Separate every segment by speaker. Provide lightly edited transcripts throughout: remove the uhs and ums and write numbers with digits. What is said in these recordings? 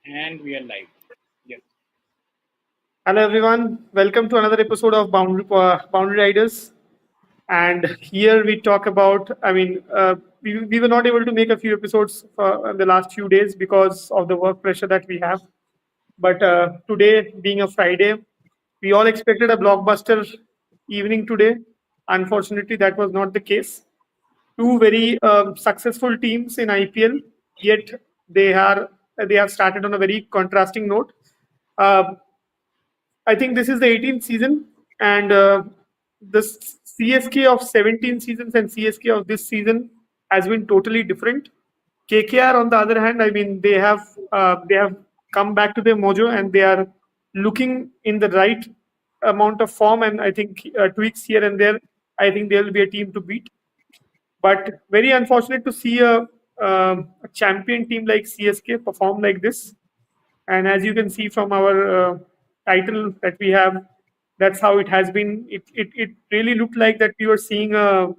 Speaker 1: And we are live. Yes.
Speaker 2: Hello, everyone. Welcome to another episode of Boundary Riders. And here we talk about. We were not able to make a few episodes in the last few days because of the work pressure that we have. But today, being a Friday, we all expected a blockbuster evening today. Unfortunately, that was not the case. Two very successful teams in IPL, yet they have started on a very contrasting note. Uh, I think this is the 18th season, and the CSK of 17 seasons and CSK of this season has been totally different. KKR, on the other hand, I mean, they have come back to their mojo and they are looking in the right amount of form, and I think tweaks here and there. I think they will be a team to beat. But very unfortunate to see a champion team like CSK perform like this. And as you can see from our title that we have, that's how it has been. It really looked like that we were seeing a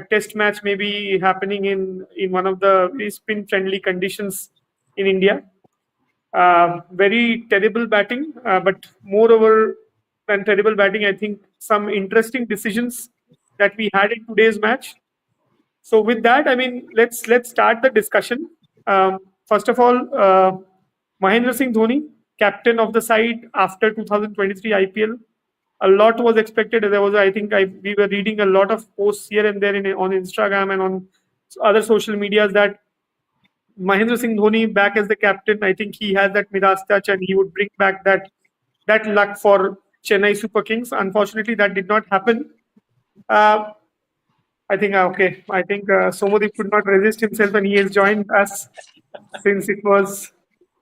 Speaker 2: test match maybe happening in one of the very spin friendly conditions in India. Very terrible batting, but moreover than terrible batting, I think some interesting decisions that we had in today's match. So with that, I mean, let's start the discussion. First of all, Mahendra Singh Dhoni, captain of the side after 2023 IPL. A lot was expected. There was, I think, we were reading a lot of posts here and there on Instagram and on other social medias that Mahendra Singh Dhoni back as the captain. I think he has that Midas touch and he would bring back that luck for Chennai Super Kings. Unfortunately, that did not happen. Uh, I think okay. I think Somodeep could not resist himself, and he has joined us since it was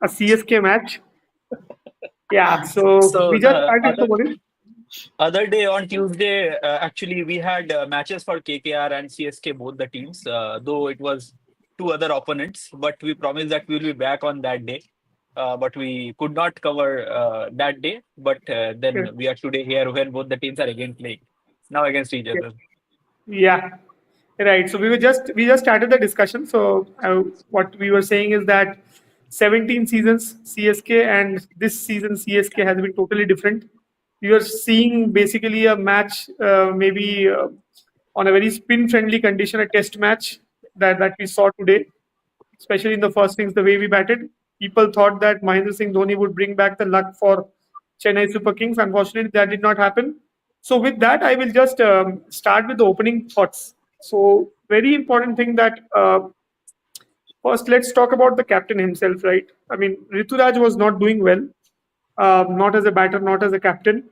Speaker 2: a CSK match. Yeah, so
Speaker 3: So
Speaker 2: we just
Speaker 3: the
Speaker 2: started Somodeep.
Speaker 3: other day on Tuesday, actually we had matches for KKR and CSK, both the teams. Though it was two other opponents, but we promised that we will be back on that day. But we could not cover that day. But then
Speaker 2: Okay.
Speaker 3: we are today here when both the teams are again playing now against each
Speaker 2: Okay.
Speaker 3: other.
Speaker 2: Yeah, right. So we just started the discussion. So what we were saying is that 17 seasons CSK and this season CSK has been totally different. We are seeing basically a match, maybe on a very spin friendly condition, a test match that we saw today, especially in the first innings, the way we batted. People thought that Mahendra Singh Dhoni would bring back the luck for Chennai Super Kings. Unfortunately, that did not happen. So, with that, I will just start with the opening thoughts. So, very important thing that first, let's talk about the captain himself, right? I mean, Rituraj was not doing well, not as a batter, not as a captain.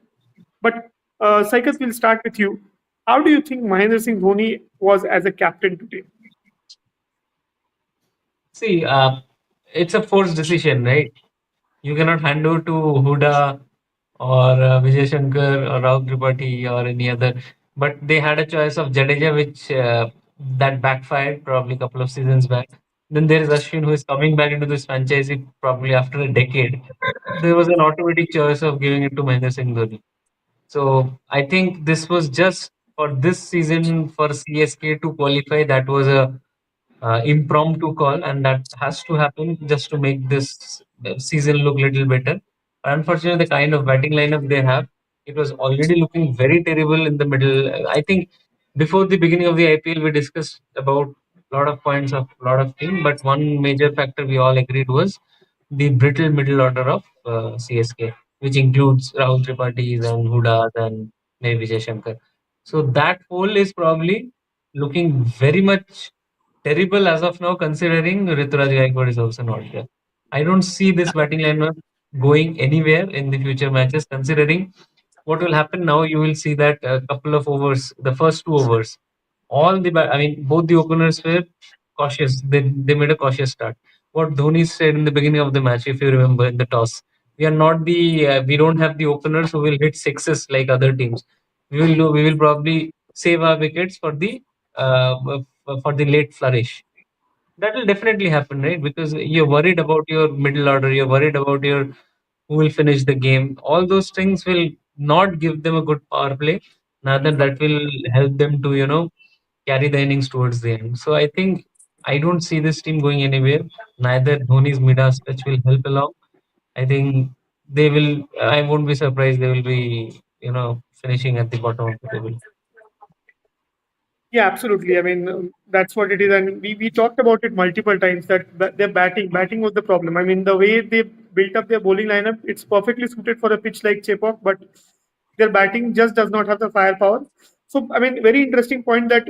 Speaker 2: But, Saikat, we'll start with you. How do you think Mahendra Singh Dhoni was as a captain today?
Speaker 4: See, it's a forced decision, right? You cannot hand over to Huda or Vijay Shankar or Rahul Tripathi or any other. But they had a choice of Jadeja, which that backfired probably a couple of seasons back. Then there is Ashwin, who is coming back into this franchise probably after a decade. There was an automatic choice of giving it to Mahendra Singh Dhoni. So I think this was just for this season for CSK to qualify. That was a impromptu call, and that has to happen just to make this season look little better. Unfortunately, the kind of batting lineup they have, it was already looking very terrible in the middle. I think before the beginning of the IPL, we discussed about a lot of points of a lot of team, but one major factor we all agreed was the brittle middle order of CSK, which includes Rahul Tripathi and Huda and maybe Vijay Shankar. So that hole is probably looking very much terrible as of now, considering Rituraj Gaikwad is also not there. I don't see this batting lineup going anywhere in the future matches, considering what will happen now. You will see that a couple of overs, the first two overs, I mean, both the openers were cautious. They made a cautious start. What Dhoni said in the beginning of the match, if you remember, in the toss, we don't have the openers who will hit sixes like other teams. We will probably save our wickets for the late flourish. That will definitely happen, right? Because you're worried about your middle order, you're worried about your who will finish the game. All those things will not give them a good power play. Rather, that will help them to carry the innings towards the end. So I think I don't see this team going anywhere. Neither Dhoni's Midas touch will help along. I think they will. I won't be surprised. They will be, finishing at the bottom of the table.
Speaker 2: Yeah, absolutely. I mean, that's what it is. And we talked about it multiple times that their batting was the problem. I mean, the way they built up their bowling lineup, it's perfectly suited for a pitch like Chepauk, but their batting just does not have the firepower. So, I mean, very interesting point that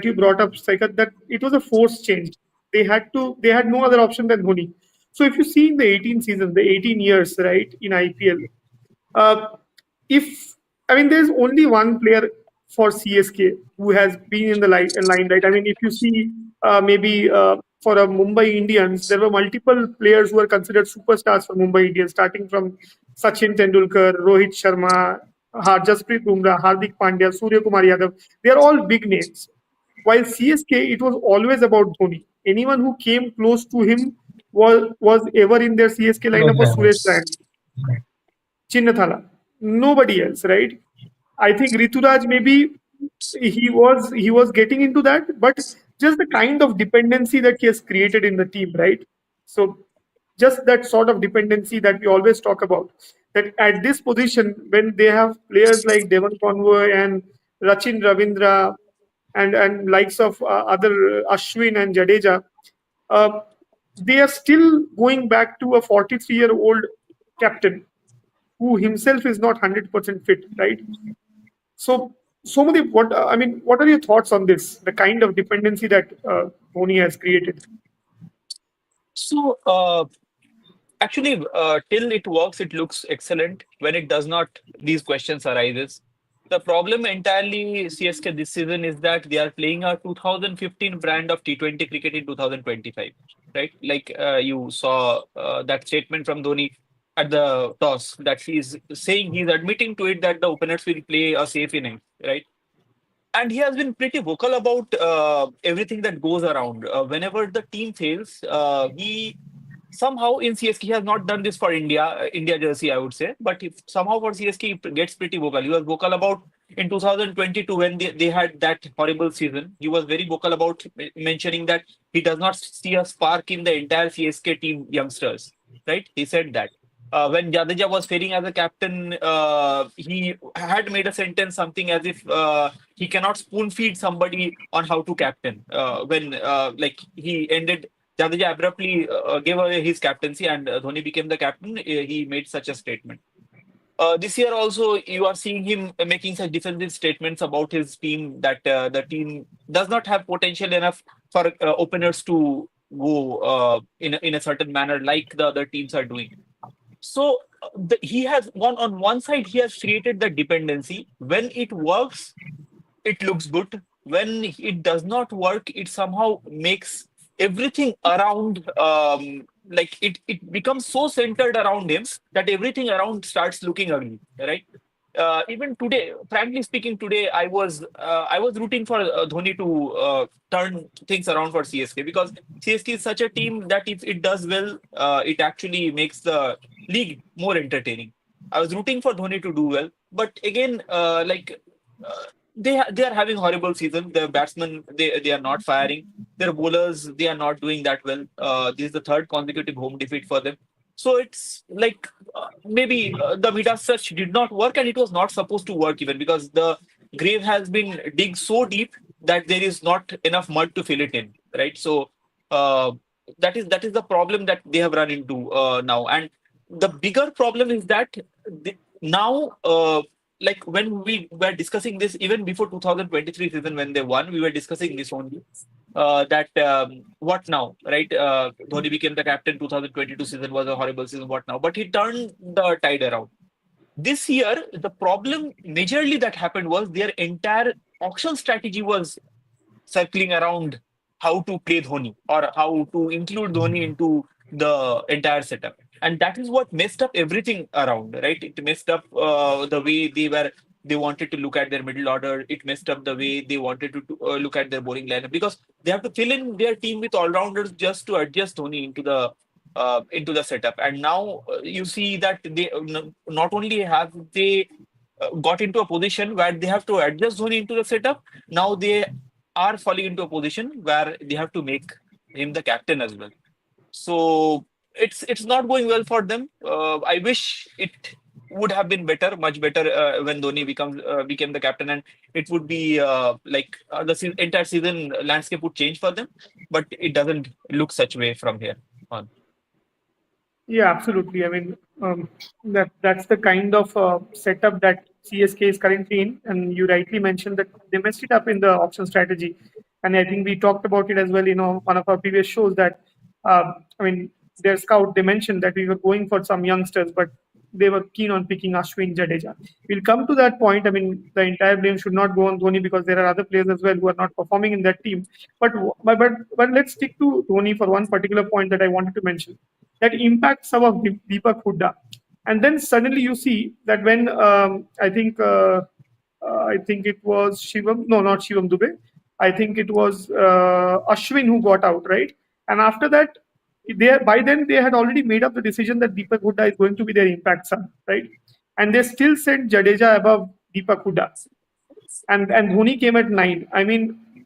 Speaker 2: you brought up, Saikat, that it was a forced change. They had no other option than Dhoni. So, if you see in the 18 seasons, the 18 years, right, in IPL, uh, if I mean, there's only one player for CSK who has been in the limelight. I mean, if you see maybe for a Mumbai Indians, there were multiple players who are considered superstars for Mumbai Indians, starting from Sachin Tendulkar, Rohit Sharma, Jasprit Bumrah, Hardik Pandya, Surya Kumar Yadav. They are all big names. While CSK, it was always about Dhoni. Anyone who came close to him was ever in their CSK lineup was Suresh Raina. Chinnathala. Nobody else, right? I think Rituraj maybe he was getting into that, but just the kind of dependency that he has created in the team, right? So just that sort of dependency that we always talk about. That at this position, when they have players like Devon Conway and Rachin Ravindra and likes of other Ashwin and Jadeja, uh, they are still going back to a 43-year-old captain who himself is not 100% fit, right? So, Somodip, what are your thoughts on this? The kind of dependency that Dhoni has created.
Speaker 3: So, actually, till it works, it looks excellent. When it does not, these questions arises. The problem entirely CSK this season is that they are playing a 2015 brand of T20 cricket in 2025, right? Like you saw that statement from Dhoni at the toss that he's saying, he's admitting to it that the openers will play a safe innings, right? And he has been pretty vocal about everything that goes around. Whenever the team fails, he somehow in CSK he has not done this for India jersey, I would say, but if somehow for CSK he gets pretty vocal. He was vocal about in 2022 when they had that horrible season. He was very vocal about mentioning that he does not see a spark in the entire CSK team youngsters. Right? He said that. When Jadeja was failing as a captain, he had made a sentence something as if he cannot spoon feed somebody on how to captain. When like he ended Jadeja abruptly gave away his captaincy and Dhoni became the captain. He made such a statement. This year also, you are seeing him making such defensive statements about his team that the team does not have potential enough for openers to go in a certain manner like the other teams are doing. So he has on one side he has created the dependency. When it works, it looks good. When it does not work, it somehow makes everything around like it becomes so centered around him that everything around starts looking ugly, right? Even today, frankly speaking, today I was rooting for Dhoni to turn things around for CSK because CSK is such a team that if it does well, it actually makes the league more entertaining. I was rooting for Dhoni to do well, but again, they are having horrible season. The batsmen they are not firing. Their bowlers they are not doing that well. This is the third consecutive home defeat for them. So it's like maybe the Midas search did not work, and it was not supposed to work even because the grave has been dig so deep that there is not enough mud to fill it in, right? So uh, that is the problem that they have run into now, and the bigger problem is that now. Like when we were discussing this even before 2023 season when they won, we were discussing this only that what now, right? Dhoni became the captain. 2022 season was a horrible season. What now? But he turned the tide around. This year, the problem majorly that happened was their entire auction strategy was circling around how to play Dhoni or how to include Dhoni into the entire setup. And that is what messed up everything around, right? It messed up the way they wanted to look at their middle order. It messed up the way they wanted to look at their bowling lineup because they have to fill in their team with all rounders just to adjust Dhoni into the setup. And now you see that they not only have they got into a position where they have to adjust Dhoni into the setup. Now they are falling into a position where they have to make him the captain as well. So it's not going well for them. I wish it would have been better, much better, when Dhoni became the captain, and it would be the entire season landscape would change for them. But it doesn't look such way from here on.
Speaker 2: Yeah, absolutely. I mean, that's the kind of setup that CSK is currently in, and you rightly mentioned that they messed it up in the option strategy, and I think we talked about it as well. One of our previous shows that, I mean, their scout they mentioned that we were going for some youngsters, but they were keen on picking Ashwin Jadeja. We'll come to that point. I mean, the entire blame should not go on Dhoni because there are other players as well who are not performing in that team. But let's stick to Dhoni for one particular point that I wanted to mention that impacts some of Deepak Hooda. And then suddenly you see that when I think it was Shivam, no, not Shivam Dubey. I think it was Ashwin who got out, right? And after that, by then they had already made up the decision that Deepak Hooda is going to be their impact sub, right? And they still sent Jadeja above Deepak Hooda. And Dhoni came at 9. I mean,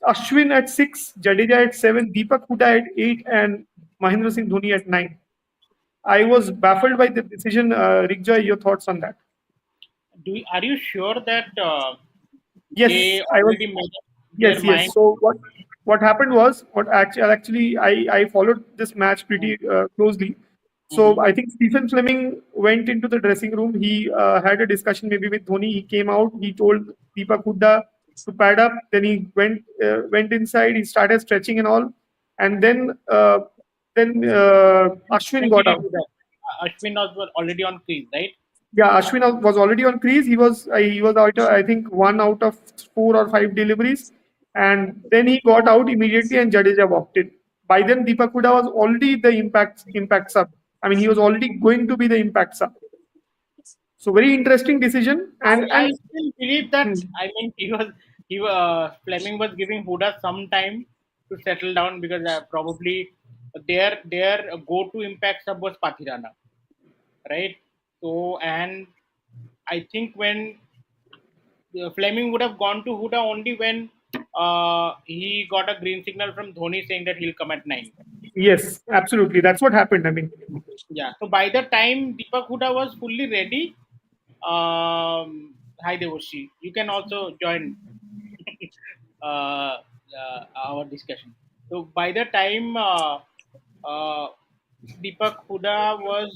Speaker 2: Ashwin at 6, Jadeja at 7, Deepak Hooda at 8, and Mahendra Singh Dhoni at 9. I was baffled by the decision. Rigjoy, your thoughts on that?
Speaker 1: Are you sure that
Speaker 2: Yes,
Speaker 1: they
Speaker 2: I was.
Speaker 1: already made up their
Speaker 2: Yes,
Speaker 1: mind?
Speaker 2: yes. So what happened was actually I followed this match pretty closely. So
Speaker 1: Mhm.
Speaker 2: I think Stephen Fleming went into the dressing room. He had a discussion maybe with Dhoni. He came out. He told Deepak Hooda to pad up. Then he went inside. He started stretching and all, and then Ashwin
Speaker 1: When
Speaker 2: got
Speaker 1: did he
Speaker 2: out.
Speaker 1: do that? Ashwin was already on crease, right?
Speaker 2: Yeah, Ashwin was already on crease. He was out. I think one out of 4 or 5 deliveries, and then he got out immediately, and Jadeja walked in. By then, Deepak Hooda was already the impact sub. I mean, he was already going to be the impact sub. So very interesting decision.
Speaker 1: I
Speaker 2: And
Speaker 1: still believe that.
Speaker 2: hmm,
Speaker 1: I mean, Fleming was giving Huda some time to settle down because probably their go to impact sub was Pathirana, right? So and I think when Fleming would have gone to Huda only when he got a green signal from Dhoni saying that he'll come at 9.
Speaker 2: yes, absolutely, that's what happened. I mean,
Speaker 1: Yeah. So by the time Deepak Huda was fully ready, hi Devoshi, you can also join our discussion. So by the time uh, Deepak Huda was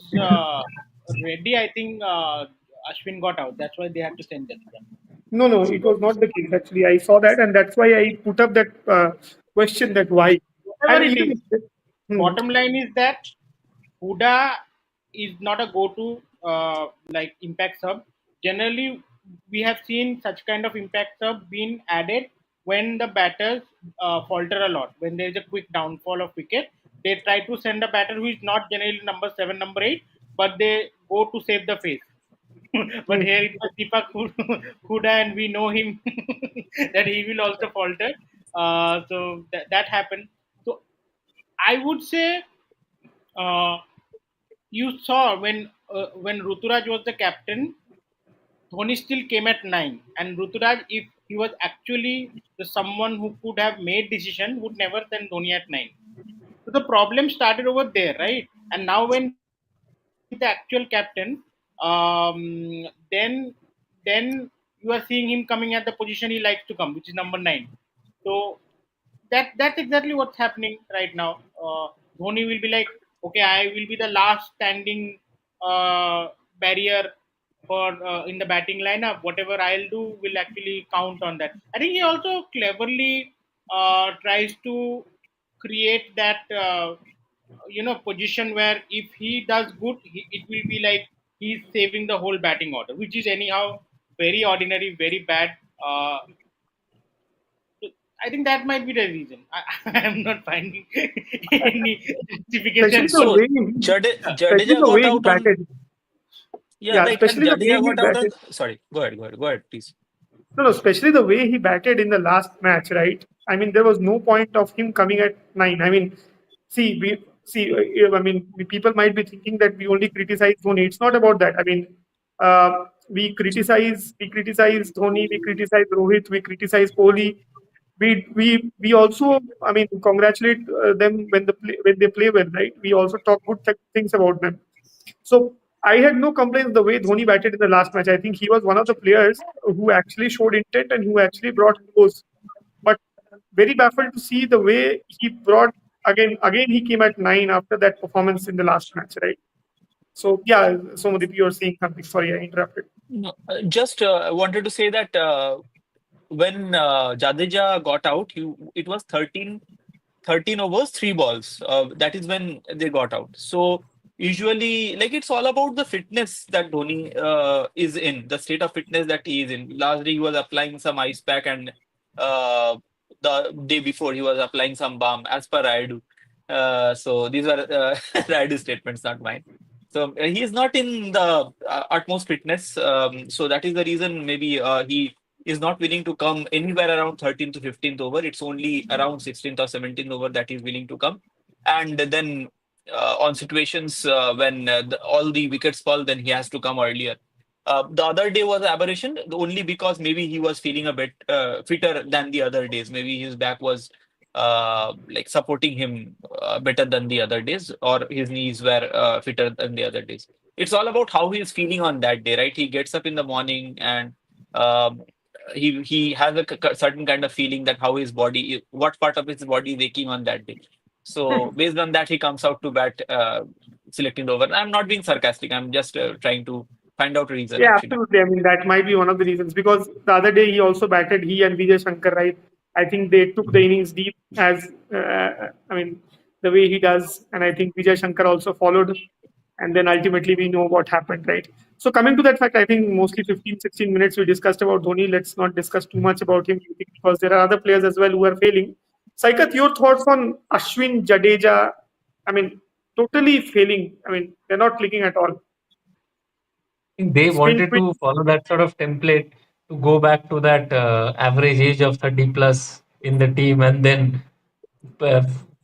Speaker 1: ready, I think Ashwin got out. That's why they had to send Jadeja.
Speaker 2: no, no, it was not the case. Actually, I saw that, and that's why I put up that question that why.
Speaker 1: Whatever
Speaker 2: And
Speaker 1: it
Speaker 2: even
Speaker 1: is,
Speaker 2: hmm,
Speaker 1: bottom line is that Huda is not a go-to like impact sub. Generally, we have seen such kind of impact sub being added when the batters falter a lot. When there is a quick downfall of wicket, they try to send a batter who is not generally number 7, number 8, but they go to save the face. But
Speaker 2: hmm,
Speaker 1: here it was Deepak Huda, and we know him that he will also falter. So that happened. So I would say uh, you saw when Ruturaj was the captain, Dhoni still came at 9, and Ruturaj, if he was actually the someone who could have made decision, would never send Dhoni at 9. So the problem started over there, right? And now when he's the actual captain, then you are seeing him coming at the position he likes to come, which is number 9. So that's exactly what's happening right now. Dhoni will be like, okay, I will be the last standing barrier for in the batting lineup. Whatever I'll do will actually count on that. I think he also cleverly tries to create that position where if he does good, it will be like he's saving the whole batting order, which is anyhow very ordinary, very bad. So I think that might be the reason. I am not finding any
Speaker 2: especially
Speaker 1: justification
Speaker 2: the
Speaker 1: for.
Speaker 3: So
Speaker 2: way he, especially
Speaker 3: Jadeja
Speaker 2: the
Speaker 3: got
Speaker 2: way he
Speaker 3: out on,
Speaker 2: batted.
Speaker 3: yeah,
Speaker 2: Yeah,
Speaker 3: like, and
Speaker 2: especially the way
Speaker 3: Jadeja
Speaker 2: he
Speaker 3: got out on.
Speaker 2: batted.
Speaker 3: Sorry, go ahead, please.
Speaker 2: No, no, especially the way he batted in the last match, right? I mean, there was no point of him coming at 9. I mean, I mean, people might be thinking that we only criticize Dhoni. It's not about that. I mean, we criticize Dhoni, we criticize Rohit, we criticize Kohli, we also, I mean, congratulate them when when they play well, right? We also talk good things about them. So I had no complaints the way Dhoni batted in the last match. I think he was one of the players who actually showed intent and who actually brought goals. But very baffled to see the way he brought again he came at 9 after that performance in the last match, right? So yeah, Somadeep, you're saying something. Sorry, I interrupted.
Speaker 3: No, just wanted to say that when Jadeja got out, it was 13 overs, 3 balls. That is when they got out. So usually, like it's all about the fitness that Dhoni is in, the state of fitness that he is in. Last day he was applying some ice pack, and uh, the day before he was applying some balm, as per Raidu. So these are Raidu statements, not mine. So he is not in the utmost fitness. So that is the reason maybe he is not willing to come anywhere around 13th to 15th over. It's only around 16th or 17th over that he's willing to come. And then on situations when all the wickets fall, then he has to come earlier. The other day was an aberration only because maybe he was feeling a bit fitter than the other days. Maybe his back was like supporting him better than the other days, or his knees were fitter than the other days. It's all about how he is feeling on that day, right? He gets up in the morning and um, he has a certain kind of feeling that how his body, what part of his body is aching on that day. So based on that, he comes out to bat, selecting the over. I'm not being sarcastic. I'm just trying to find out a reason
Speaker 2: Yeah,
Speaker 3: actually.
Speaker 2: absolutely. I mean, that might be one of the reasons because the other day he also batted, he and Vijay Shankar, right? I think they took the innings deep as, I mean, the way he does. And I think Vijay Shankar also followed. And then ultimately we know what happened, right? So coming to that fact, I think mostly 15, 16 minutes we discussed about Dhoni. Let's not discuss too much about him because there are other players as well who are failing. Saikat, your thoughts on Ashwin, Jadeja? I mean, totally failing. I mean, they're not clicking at all.
Speaker 4: Think they
Speaker 2: Spin
Speaker 4: wanted
Speaker 2: quick.
Speaker 4: to follow that sort of template to go back to that average age of 30 plus in the team, and then uh,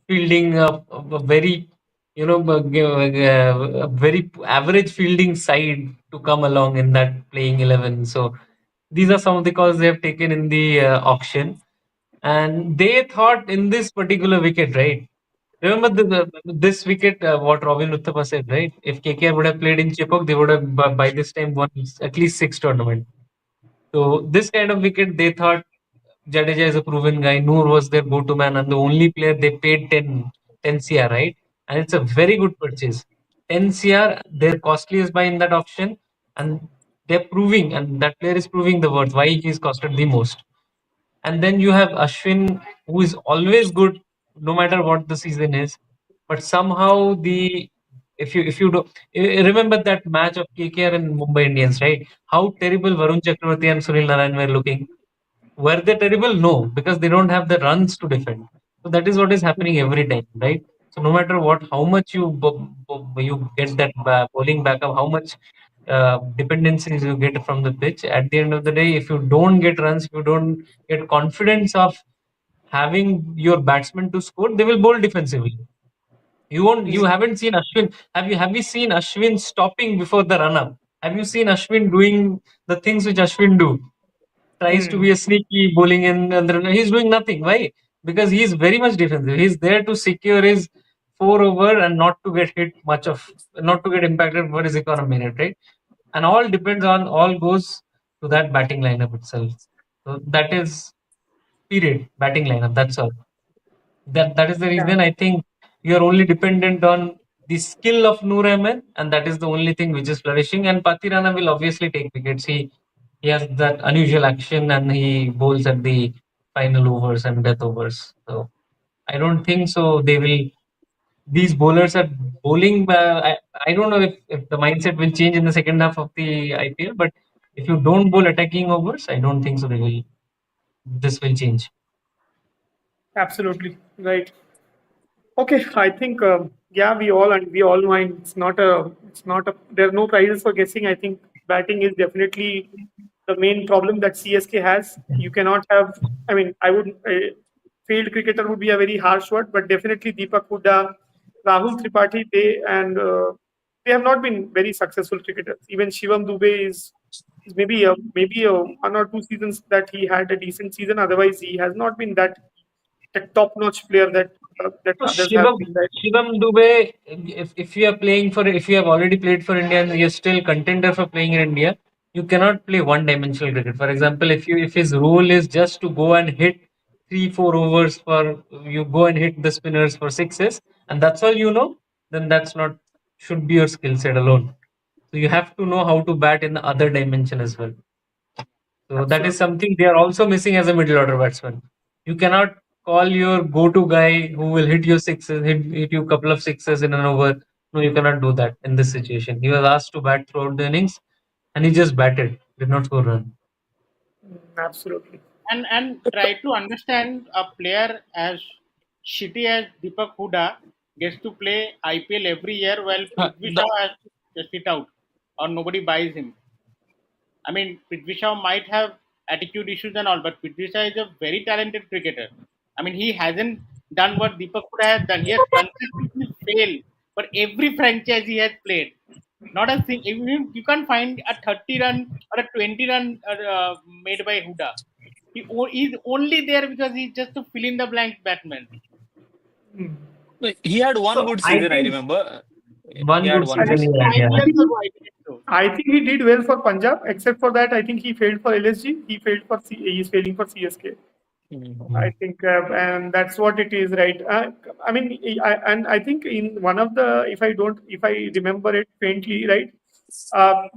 Speaker 4: fielding a very, a very average fielding side to come along in that playing 11. So these are some of the calls they have taken in the auction, and they thought in this particular wicket, right? Remember this wicket, what Robin Uthappa said, right? If KKR would have played in Chepauk, they would have by this time won at least 6 tournaments. So this kind of wicket, they thought Jadeja is a proven guy. Noor was their go-to man, and the only player they paid 10 CR, right? And it's a very good purchase. 10 CR, their costliest buy in that auction, and they're proving, and that player is proving the worth why he's costed the most. And then you have Ashwin, who is always good, no matter what the season is. But somehow the if you do remember that match of KKR and Mumbai Indians, right? How terrible Varun Chakravarti and Sunil Narayan were looking. Were they terrible? No, because they don't have the runs to defend. So that is what is happening every time, right? So no matter what, how much you get that bowling backup, how much dependencies you get from the pitch, at the end of the day, if you don't get runs, if you don't get confidence of having your batsmen to score, they will bowl defensively. You haven't seen Ashwin. Have you seen Ashwin stopping before the run up? Have you seen Ashwin doing the things which Ashwin do? Tries to
Speaker 2: Hmm.
Speaker 4: be a sneaky bowling in and he's doing nothing. Why? Because he's very much defensive. He's there to secure his 4 over and not to get hit much of, not to get impacted for his economy minute, right? And all goes to that batting lineup itself. So that is period batting lineup. That's all. That is the
Speaker 2: Yeah,
Speaker 4: reason I think you are only dependent on the skill of Noor Ahmed, and that is the only thing which is flourishing. And Patirana will obviously take wickets. He has that unusual action, and he bowls at the final overs and death overs. So I don't think so. They will. These bowlers are bowling. I don't know if the mindset will change in the second half of the IPL, but if you don't bowl attacking overs, I don't think so. They will. This will change.
Speaker 2: absolutely right. Okay, I think yeah, we all know it's not a there are no prizes for guessing. I think batting is definitely the main problem that CSK has. You cannot have. I mean, I would failed cricketer would be a very harsh word, but definitely Deepak Hooda, Rahul Tripathi, they have not been very successful cricketers. Even Shivam Dubey is maybe 1 or 2 seasons that he had a decent season. Otherwise, he has not been that top-notch player that
Speaker 4: So
Speaker 2: others have been. Right?
Speaker 4: Shivam Dubey, if you are playing for, if you have already played for India and you're still contender for playing in India, you cannot play one-dimensional cricket. For example, if his role is just to go and hit 3-4 overs for, you go and hit the spinners for sixes, and that's all you know, then that's not, should be your skill set alone. So you have to know how to bat in the other dimension as well. So that is
Speaker 2: Absolutely.
Speaker 4: something they are also missing as a middle order batsman. You cannot call your go-to guy who will hit you sixes, hit you a couple of sixes in an over. No, you cannot do that in this situation. He was asked to bat throughout the innings, and he just batted, did not score run.
Speaker 2: Absolutely.
Speaker 1: And try to understand a player as shitty as Deepak Huda gets to play IPL every year while Prithvi
Speaker 3: The,
Speaker 1: Shaw has to just sit out or nobody buys him. I mean, Prithvi Shaw might have attitude issues and all, but Prithvi Shaw is a very talented cricketer. I mean, he hasn't done what Deepak Huda has done. He has consistently failed, but every franchise he has played. Not a thing. You can't find a 30 run or a 20 run made by Huda. He's only there because he's just a fill in the blank batsman.
Speaker 2: Hmm.
Speaker 3: he had one
Speaker 4: So
Speaker 3: good
Speaker 4: I
Speaker 3: season, I
Speaker 4: think
Speaker 3: remember. He
Speaker 4: one
Speaker 3: had
Speaker 4: good
Speaker 3: one
Speaker 2: I
Speaker 3: good
Speaker 4: season
Speaker 2: think
Speaker 4: he
Speaker 3: season.
Speaker 4: had, yeah.
Speaker 1: Five
Speaker 2: I
Speaker 1: years
Speaker 2: think
Speaker 1: ago, I believe so.
Speaker 2: I think he did well for Punjab. Except for that, I think he failed for LSG. He's failing for CSK.
Speaker 3: Mhm.
Speaker 2: I
Speaker 4: Mm.
Speaker 2: think, and that's what it is, right? I mean, and I think in one of the, if I remember it faintly, right?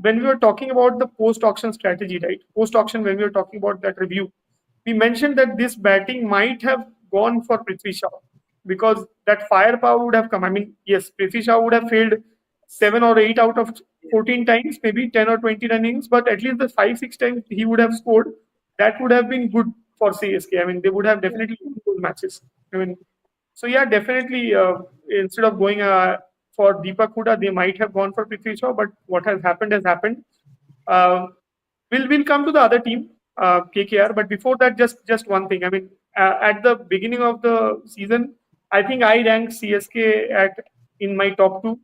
Speaker 2: When we were talking about the post-auction strategy, right? Post-auction, when we were talking about that review, we mentioned that this batting might have gone for Prithvi Shaw because that firepower would have come. I mean, yes, Prithvi Shaw would have failed 7 or 8 out of 14 times, maybe 10 or 20 runnings, but at least the 5, 6 times he would have scored, that would have been good for CSK. I mean, they would have definitely won those matches. I mean, so yeah, definitely. Instead of going for Deepak Huda, they might have gone for Prithvi Shaw, but what has happened has happened. Uh, we'll come to the other team, KKR. But before that, just one thing. I mean, at the beginning of the season, I think I ranked CSK at in my top two.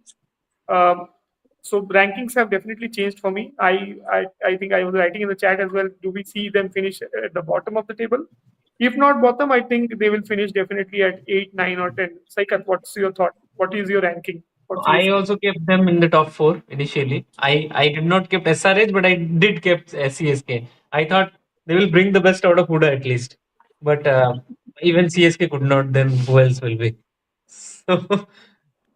Speaker 2: Um, so rankings have definitely changed for me. I think I was writing in the chat as well. Do we see them finish at the bottom of the table? If not bottom, I think they will finish definitely at 8, 9, or 10. Saikat, what's your thought? What is your ranking for
Speaker 4: So I
Speaker 2: CSK?
Speaker 4: also kept them in the top four initially. I did not kept SRH, but I did kept CSK. I thought they will bring the best out of Huda at least. But even CSK could not, then who else will be? So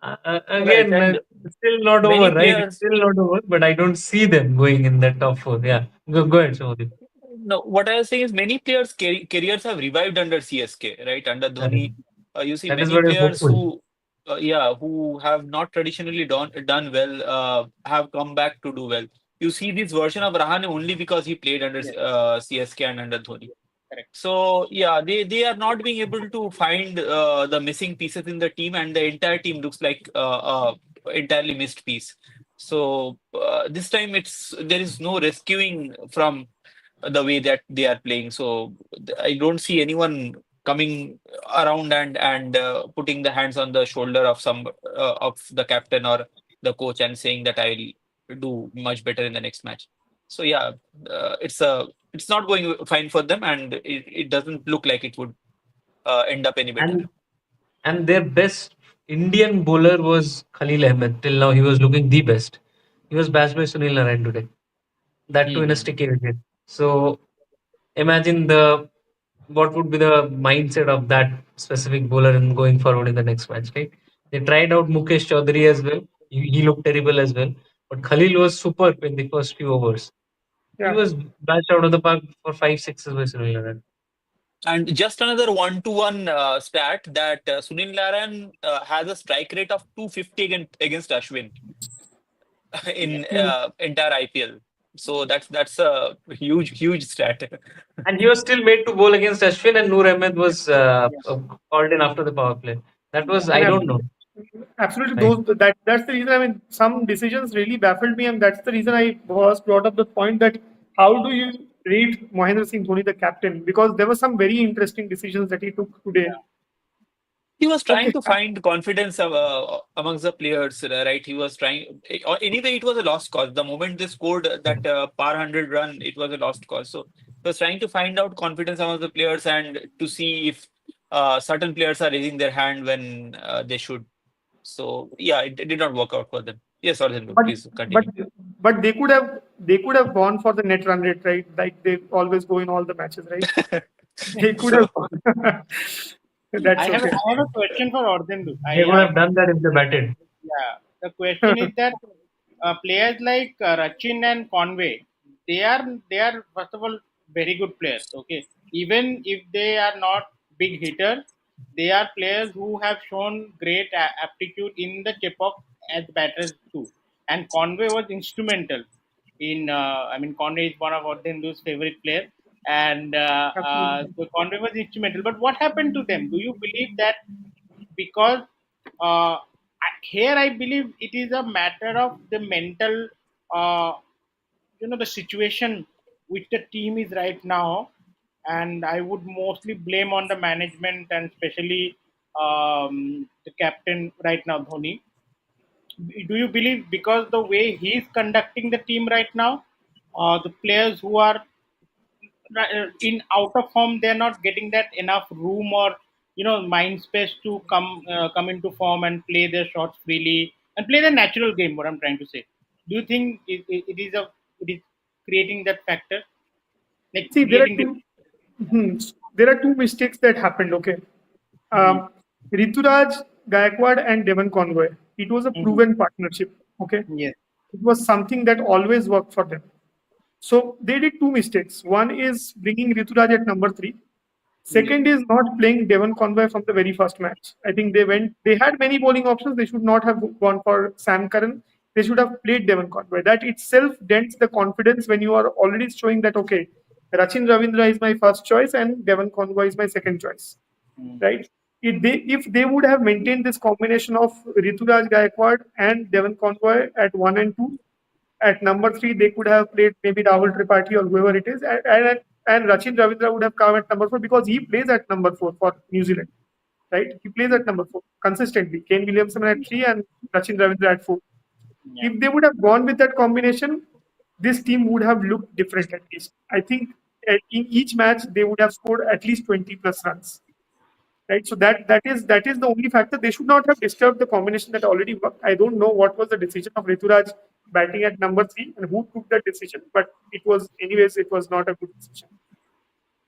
Speaker 3: Right.
Speaker 4: again,
Speaker 3: And
Speaker 4: it's still not
Speaker 3: many
Speaker 4: over, right? It's
Speaker 3: players,
Speaker 4: still not over, but I don't see them going in the top four. Yeah, go ahead, Shoji.
Speaker 3: no, what I was saying is many players' careers have revived under CSK, right? Under
Speaker 4: Correct.
Speaker 3: Dhoni, you see
Speaker 4: That is
Speaker 3: many
Speaker 4: what is
Speaker 3: players
Speaker 4: hopeful.
Speaker 3: who, yeah, who have not traditionally done well, have come back to do well. You see this version of Rahane only because he played under
Speaker 1: Yes,
Speaker 3: CSK and under Dhoni.
Speaker 1: yes, correct.
Speaker 3: So yeah, they are not being able to find the missing pieces in the team, and the entire team looks like entirely missed piece. So this time there is no rescuing from the way that they are playing. So I don't see anyone coming around and putting the hands on the shoulder of some of the captain or the coach and saying that I'll do much better in the next match. So yeah, it's not going fine for them, and it doesn't look like it would end up any better.
Speaker 4: And their best Indian bowler was Khalil Ahmed. Till now, he was looking the best. He was bashed by Sunil Narayan today. That too in a
Speaker 3: Hmm.
Speaker 4: sticky wicket. So imagine the what would be the mindset of that specific bowler in going forward in the next match, right? They tried out Mukesh Chaudhary as well. He looked terrible as well. But Khalil was superb in the first few overs. He
Speaker 2: Yeah.
Speaker 4: was bashed out of the park for 5 6s by Sunil Narayan.
Speaker 3: And just another 1-to-1 stat that Sunil Narayan has a strike rate of 250 against Ashwin in
Speaker 2: Hmm.
Speaker 3: entire IPL. So that's a huge stat.
Speaker 4: And he was still made to bowl against Ashwin, and Noor Ahmed was
Speaker 1: Yeah,
Speaker 4: called in after the power play. That
Speaker 1: yeah.
Speaker 4: was, I
Speaker 2: And
Speaker 4: don't know.
Speaker 2: absolutely,
Speaker 4: Right.
Speaker 2: that's the reason. I mean, some decisions really baffled me, and that's the reason I first brought up the point that how do you rate Mahendra Singh Dhoni, the captain? Because there were some very interesting decisions that he took today.
Speaker 3: He was trying
Speaker 2: Okay.
Speaker 3: to find confidence amongst the players, right? He was trying. Or anyway, it was a lost cause. The moment they scored that par 100 run, it was a lost cause. So he was trying to find out confidence amongst the players and to see if certain players are raising their hand when they should. So yeah, it did not work out for them. Yes, Arjun,
Speaker 2: But
Speaker 3: please
Speaker 2: but
Speaker 3: continue.
Speaker 2: but they could have gone for the net run rate, right? Like they always go in all the matches, right? They could
Speaker 3: So
Speaker 2: have gone. That's okay.
Speaker 1: I have a question for Ordendu.
Speaker 4: They would have done that if they batted.
Speaker 1: Yeah, the question is that players like Rachin and Conway, they are first of all very good players. Okay, even if they are not big hitters, they are players who have shown great aptitude in the chip off as batters too. And Conway was instrumental in. Conway is one of Ordendu's favorite players, and
Speaker 2: Absolutely.
Speaker 1: so Conway was instrumental. But what happened to them? Do you believe that because here I believe it is a matter of the mental, the situation which the team is right now, and I would mostly blame on the management and especially the captain right now, Dhoni. Do you believe because the way he is conducting the team right now, the players who are in out of form, they're not getting that enough room or mind space to come into form and play their shots freely and play the natural game, what I'm trying to say. Do you think it is creating that factor, like
Speaker 2: See, there are
Speaker 1: creating the
Speaker 2: two. There are two mistakes that happened. Okay,
Speaker 1: Mhm,
Speaker 2: Rituraj Gaikwad and Devon Conway. It was a
Speaker 1: mhm.
Speaker 2: proven partnership. Okay,
Speaker 1: Yes.
Speaker 2: it was something that always worked for them. So they did two mistakes. One is bringing Rituraj at number three.
Speaker 1: Yes.
Speaker 2: Second is not playing Devon Conway from the very first match. I think they had many bowling options. They should not have gone for Sam Curran. They should have played Devon Conway. That itself dents the confidence when you are already showing that, okay, Rachin Ravindra is my first choice and Devon Conway is my second choice,
Speaker 1: Mm.
Speaker 2: right? If they would have maintained this combination of Rituraj Gaikwad and Devon Conway at one and two, at number three, they could have played maybe Rahul Tripathi or whoever it is, and Rachin Ravindra would have come at number four because he plays at number four for New Zealand, right? He plays at number four consistently. Kane Williamson at three and Rachin Ravindra at four.
Speaker 1: Yeah.
Speaker 2: If they would have gone with that combination, this team would have looked different at least. I think in each match they would have scored at least 20 plus runs, right? So that is the only factor. They should not have disturbed the combination that already worked. I don't know what was the decision of Rituraj batting at number three and who took that decision, but it was not a good decision.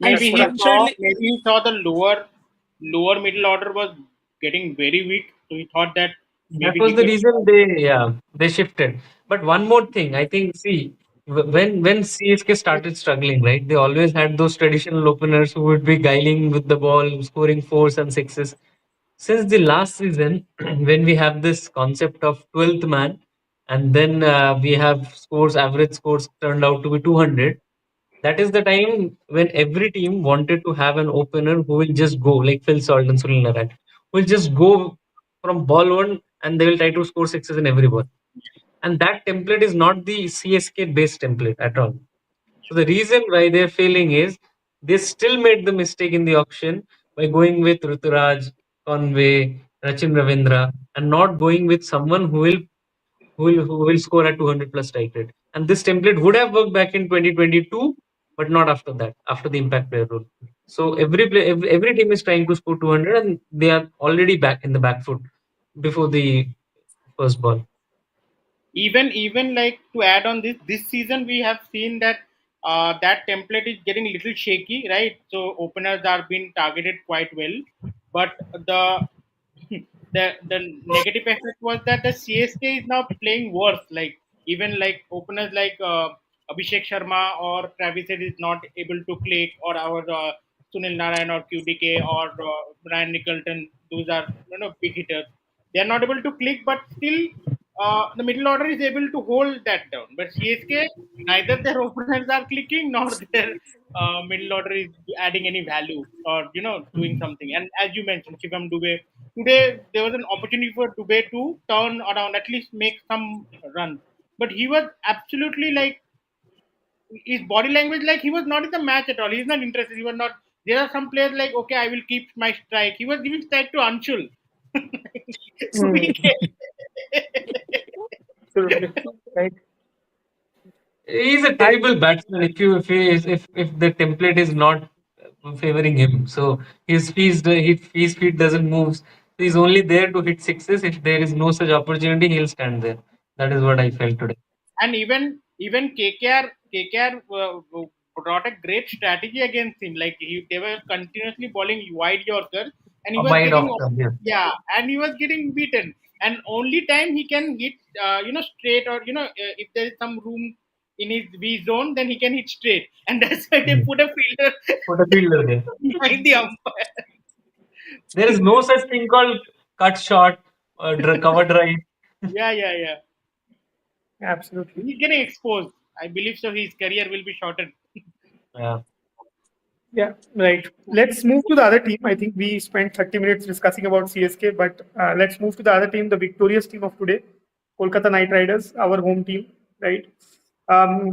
Speaker 3: and
Speaker 2: That's
Speaker 1: maybe
Speaker 2: what I.
Speaker 3: structurally,
Speaker 1: he saw the lower middle order was getting very weak, so he thought that
Speaker 4: That
Speaker 1: maybe
Speaker 4: was
Speaker 1: he
Speaker 4: the
Speaker 1: could.
Speaker 4: reason they shifted. But one more thing, I think, see, when CSK started struggling, right, they always had those traditional openers who would be guiling with the ball, scoring fours and sixes. Since the last season, when we have this concept of 12th man, and then we have average scores turned out to be 200. That is the time when every team wanted to have an opener who will just go, like Phil Salt and Sunil Narine, who will just go from ball one and they will try to score sixes in every ball. And that template is not the CSK based template at all. So the reason why they're failing is they still made the mistake in the auction by going with Ruturaj, Conway, Rachin Ravindra, and not going with someone who will score at 200 plus strike rate. And this template would have worked back in 2022, but not after that, after the impact player rule. So every team is trying to score 200, and they are already back in the back foot before the first ball.
Speaker 1: Even like to add on this season we have seen that that template is getting a little shaky, right? So openers are being targeted quite well, but the the negative effect was that the CSK is now playing worse. Like even like openers like Abhishek Sharma or Travis Head is not able to click, or our Sunil Narayan or QDK or Brian Nicholton. Those are big hitters. They are not able to click, but still the middle order is able to hold that down. But CSK, neither their openers are clicking nor their middle order is adding any value or doing something. And as you mentioned, Shivam Dubey, today there was an opportunity for Dubey to turn around, at least make some runs. But he was absolutely like his body language, like he was not in the match at all. He's not interested. He was not There are some players like, okay, I will keep my strike. He was giving strike to Anshul.
Speaker 2: Hmm. Absolutely. Right.
Speaker 4: He's a
Speaker 2: I
Speaker 4: terrible batsman if the template is not favoring him. So his feet doesn't move. He's only there to hit sixes. If there is no such opportunity, he'll stand there. That is what I felt today.
Speaker 1: And even KKR brought a great strategy against him. Like they were continuously bowling wide Yorkers, and he
Speaker 4: A
Speaker 1: was
Speaker 4: wide
Speaker 1: getting,
Speaker 4: off stump, yes.
Speaker 1: yeah, and he was getting beaten. And only time he can hit, straight, or if there is some room in his V zone, then he can hit straight. And that's why they
Speaker 4: Mm.
Speaker 1: put a fielder
Speaker 4: Put a fielder there.
Speaker 1: behind the umpire.
Speaker 4: There is no such thing called cut short, covered right.
Speaker 1: Yeah, yeah, yeah.
Speaker 2: absolutely.
Speaker 1: He's getting exposed. I believe so. His career will be shortened.
Speaker 4: Yeah.
Speaker 2: Yeah, right. Let's move to the other team. I think we spent 30 minutes discussing about CSK, but let's move to the other team, the victorious team of today, Kolkata Knight Riders, our home team, right?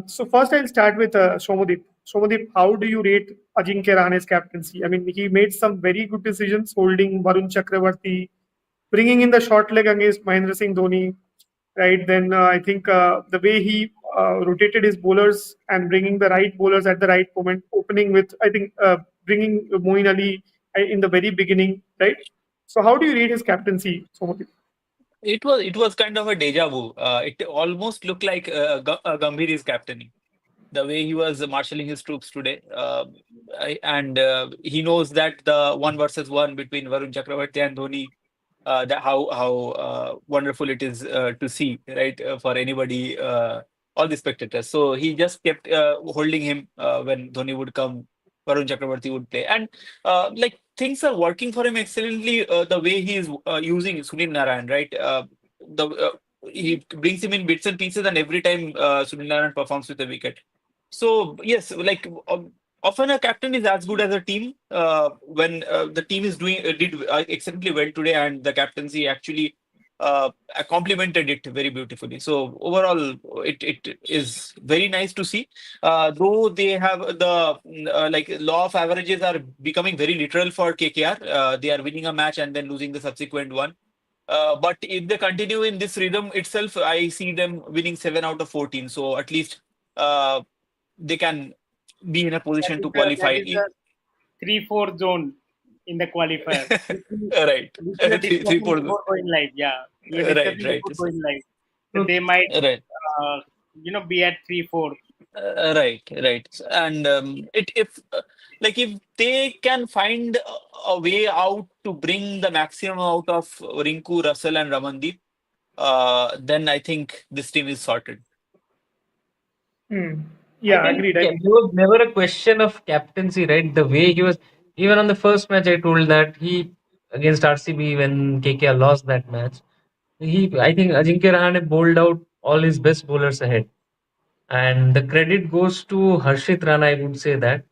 Speaker 2: So first, I'll start with Shomodeep. Shomodeep, how do you rate Ajinkya Rahane's captaincy? I mean, he made some very good decisions, holding Varun Chakravarti, bringing in the short leg against Mahendra Singh Dhoni, right? Then I think the way he rotated his bowlers and bringing the right bowlers at the right moment, opening with, I think, bringing Moeen Ali in the very beginning, right? So how do you rate his captaincy, Somadeep?
Speaker 3: It was kind of a deja vu. It almost looked like Gambhir is captaining the way he was marshalling his troops today. And he knows that the one versus one between Varun Chakravarti and Dhoni, that how wonderful it is to see, right, for anybody, all the spectators. So he just kept holding him when Dhoni would come, Varun Chakravarti would play, and like things are working for him excellently. The way he is using Sunil Narayan, right? The He brings him in bits and pieces, and every time Sunil Narayan performs with a wicket. So yes, like often a captain is as good as a team when the team is doing did excellently well today, and the captaincy actually complemented it very beautifully. So overall, it is very nice to see. Though they have the like law of averages are becoming very literal for KKR. They are winning a match and then losing the subsequent one. But if they continue in this rhythm itself, I see them winning 7 out of 14. So at least uh, they can be in a position to
Speaker 1: That
Speaker 3: qualify.
Speaker 1: is the 3-4 zone in the qualifier,
Speaker 3: Right,
Speaker 1: which we were
Speaker 3: three,
Speaker 1: discussing
Speaker 3: four.
Speaker 1: before going live. Yeah, we were
Speaker 3: Right,
Speaker 1: discussing
Speaker 3: right,
Speaker 1: before going live that
Speaker 2: Hmm.
Speaker 1: they might,
Speaker 3: right.
Speaker 1: uh, be at 3-4.
Speaker 3: Right. And it if like if they can find a way out to bring the maximum out of Rinku, Russell, and Ramandeep, then I think this team is sorted.
Speaker 2: Hmm.
Speaker 4: I
Speaker 2: Yeah,
Speaker 4: think
Speaker 2: agreed.
Speaker 4: there was never a question of captaincy, right? The way he was, even on the first match, I told that he against RCB when KKR lost that match. I think Ajinkya Rahane bowled out all his best bowlers ahead, and the credit goes to Harshit Rana. I would say that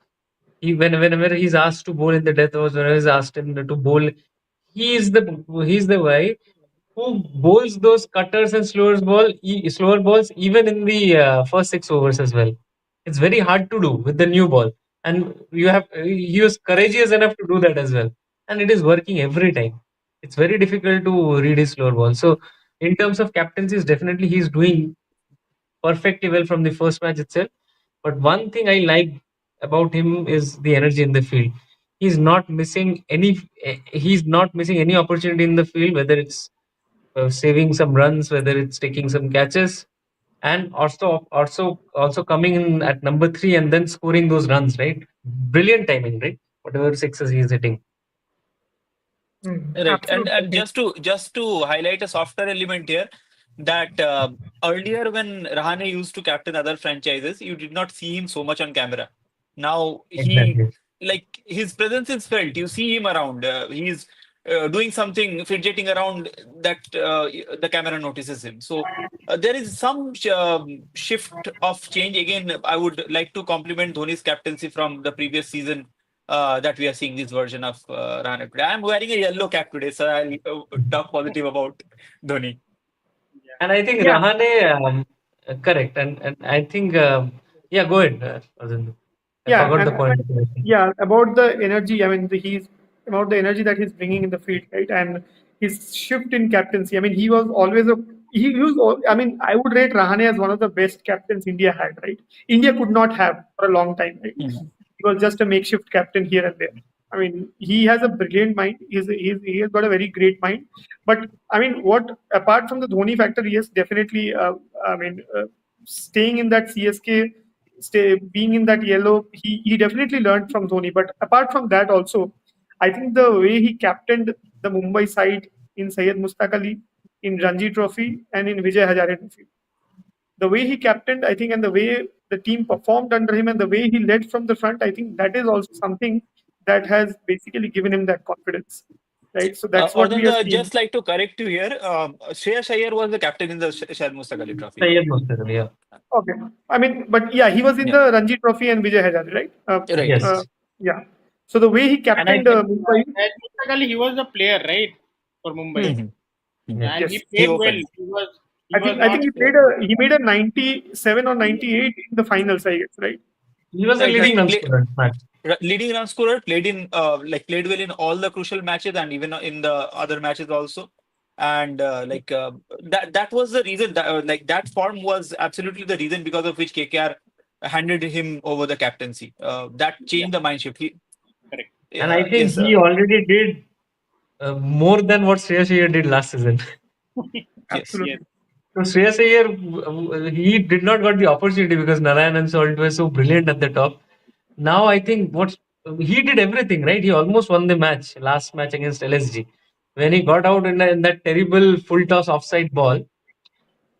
Speaker 4: whenever he's asked to bowl in the death overs, whenever he's asked him to bowl, he's the guy who bowls those cutters and slower balls even in the first 6 overs as well. It's very hard to do with the new ball, and he was courageous enough to do that as well, and it is working every time. It's very difficult to read his slower ball. So, in terms of captaincies, definitely he's doing perfectly well from the first match itself. But one thing I like about him is the energy in the field. He's not missing any. He's not missing any opportunity in the field, whether it's saving some runs, whether it's taking some catches, and also coming in at number three and then scoring those runs. Right, brilliant timing. Right, whatever sixes he's hitting.
Speaker 2: Hmm.
Speaker 3: Right, and
Speaker 2: Absolutely. I think.
Speaker 3: just to highlight a softer element here, that earlier when Rahane used to captain other franchises, you did not see him so much on camera. Now he,
Speaker 4: Exactly.
Speaker 3: like, his presence is felt. You see him around. He's doing something, fidgeting around, that the camera notices him. So there is some shift of change. Again, I would like to compliment Dhoni's captaincy from the previous season, that we are seeing this version of Rahane today. I'm wearing a yellow cap today, so I'll talk positive about Dhoni.
Speaker 1: Yeah.
Speaker 4: And I think
Speaker 2: Yeah,
Speaker 4: Rahane, correct. And I think, yeah, go ahead, Arjun. I
Speaker 2: Yeah,
Speaker 4: forgot
Speaker 2: and
Speaker 4: the point of the question.
Speaker 2: yeah, about the energy. I mean, he's about the energy that he's bringing in the field, right? And his shift in captaincy. I mean, he was always a he was. I mean, I would rate Rahane as one of the best captains India had, right? India could not have for a long time, right?
Speaker 3: Mhm.
Speaker 2: He was just a makeshift captain here and there. I mean, he has a brilliant mind. He has got a very great mind. But I mean, what apart from the Dhoni factor, yes, definitely. I mean, staying in that CSK, being in that yellow, he definitely learned from Dhoni. But apart from that, also, I think the way he captained the Mumbai side in Syed Mustaq Ali, in Ranji Trophy, and in Vijay Hazare Trophy, the way he captained, I think, and the way the team performed under him and the way he led from the front, I think that is also something that has basically given him that confidence, right? So that's what we are
Speaker 3: Arvind,
Speaker 2: seeing.
Speaker 3: just like to correct you here, Shreyas Iyer was the captain in the Shahid Mustaq Ali Trophy.
Speaker 4: Syed Mustaqil, yeah.
Speaker 2: Okay, I mean, but yeah, he was in
Speaker 3: Yeah,
Speaker 2: the Ranji Trophy and Vijay Hazare, right?
Speaker 3: right,
Speaker 4: Yes.
Speaker 3: right.
Speaker 2: Yeah. So the way he
Speaker 4: And I
Speaker 2: captained
Speaker 4: think,
Speaker 2: Mumbai,
Speaker 1: Technically, he was a player, right, for Mumbai,
Speaker 2: yes,
Speaker 3: Mhm. Mhm.
Speaker 1: and
Speaker 4: yes.
Speaker 1: he
Speaker 2: yes.
Speaker 3: He
Speaker 1: played well.
Speaker 3: opened.
Speaker 1: He was
Speaker 2: I
Speaker 1: not.
Speaker 2: think he made a 97 or 98 in the finals, I guess, right?
Speaker 4: He was a
Speaker 3: Right,
Speaker 2: That
Speaker 3: right.
Speaker 4: leading run scorer in fact.
Speaker 3: Leading run scorer, played in played well in all the crucial matches and even in the other matches also. And that was the reason that that form was absolutely the reason because of which KKR handed him over the captaincy. That
Speaker 1: Yeah,
Speaker 3: changed the mind shift.
Speaker 1: correct.
Speaker 4: And I think
Speaker 3: Yes,
Speaker 4: he already did more than what Shreyas Iyer did last season.
Speaker 3: yes.
Speaker 1: Yes,
Speaker 2: absolutely.
Speaker 4: So Shreyas Iyer, he did not got the opportunity because Narayan and Salt were so brilliant at the top. Now I think what he did everything right. He almost won the match, last match against LSG, when he got out in that terrible full toss offside ball.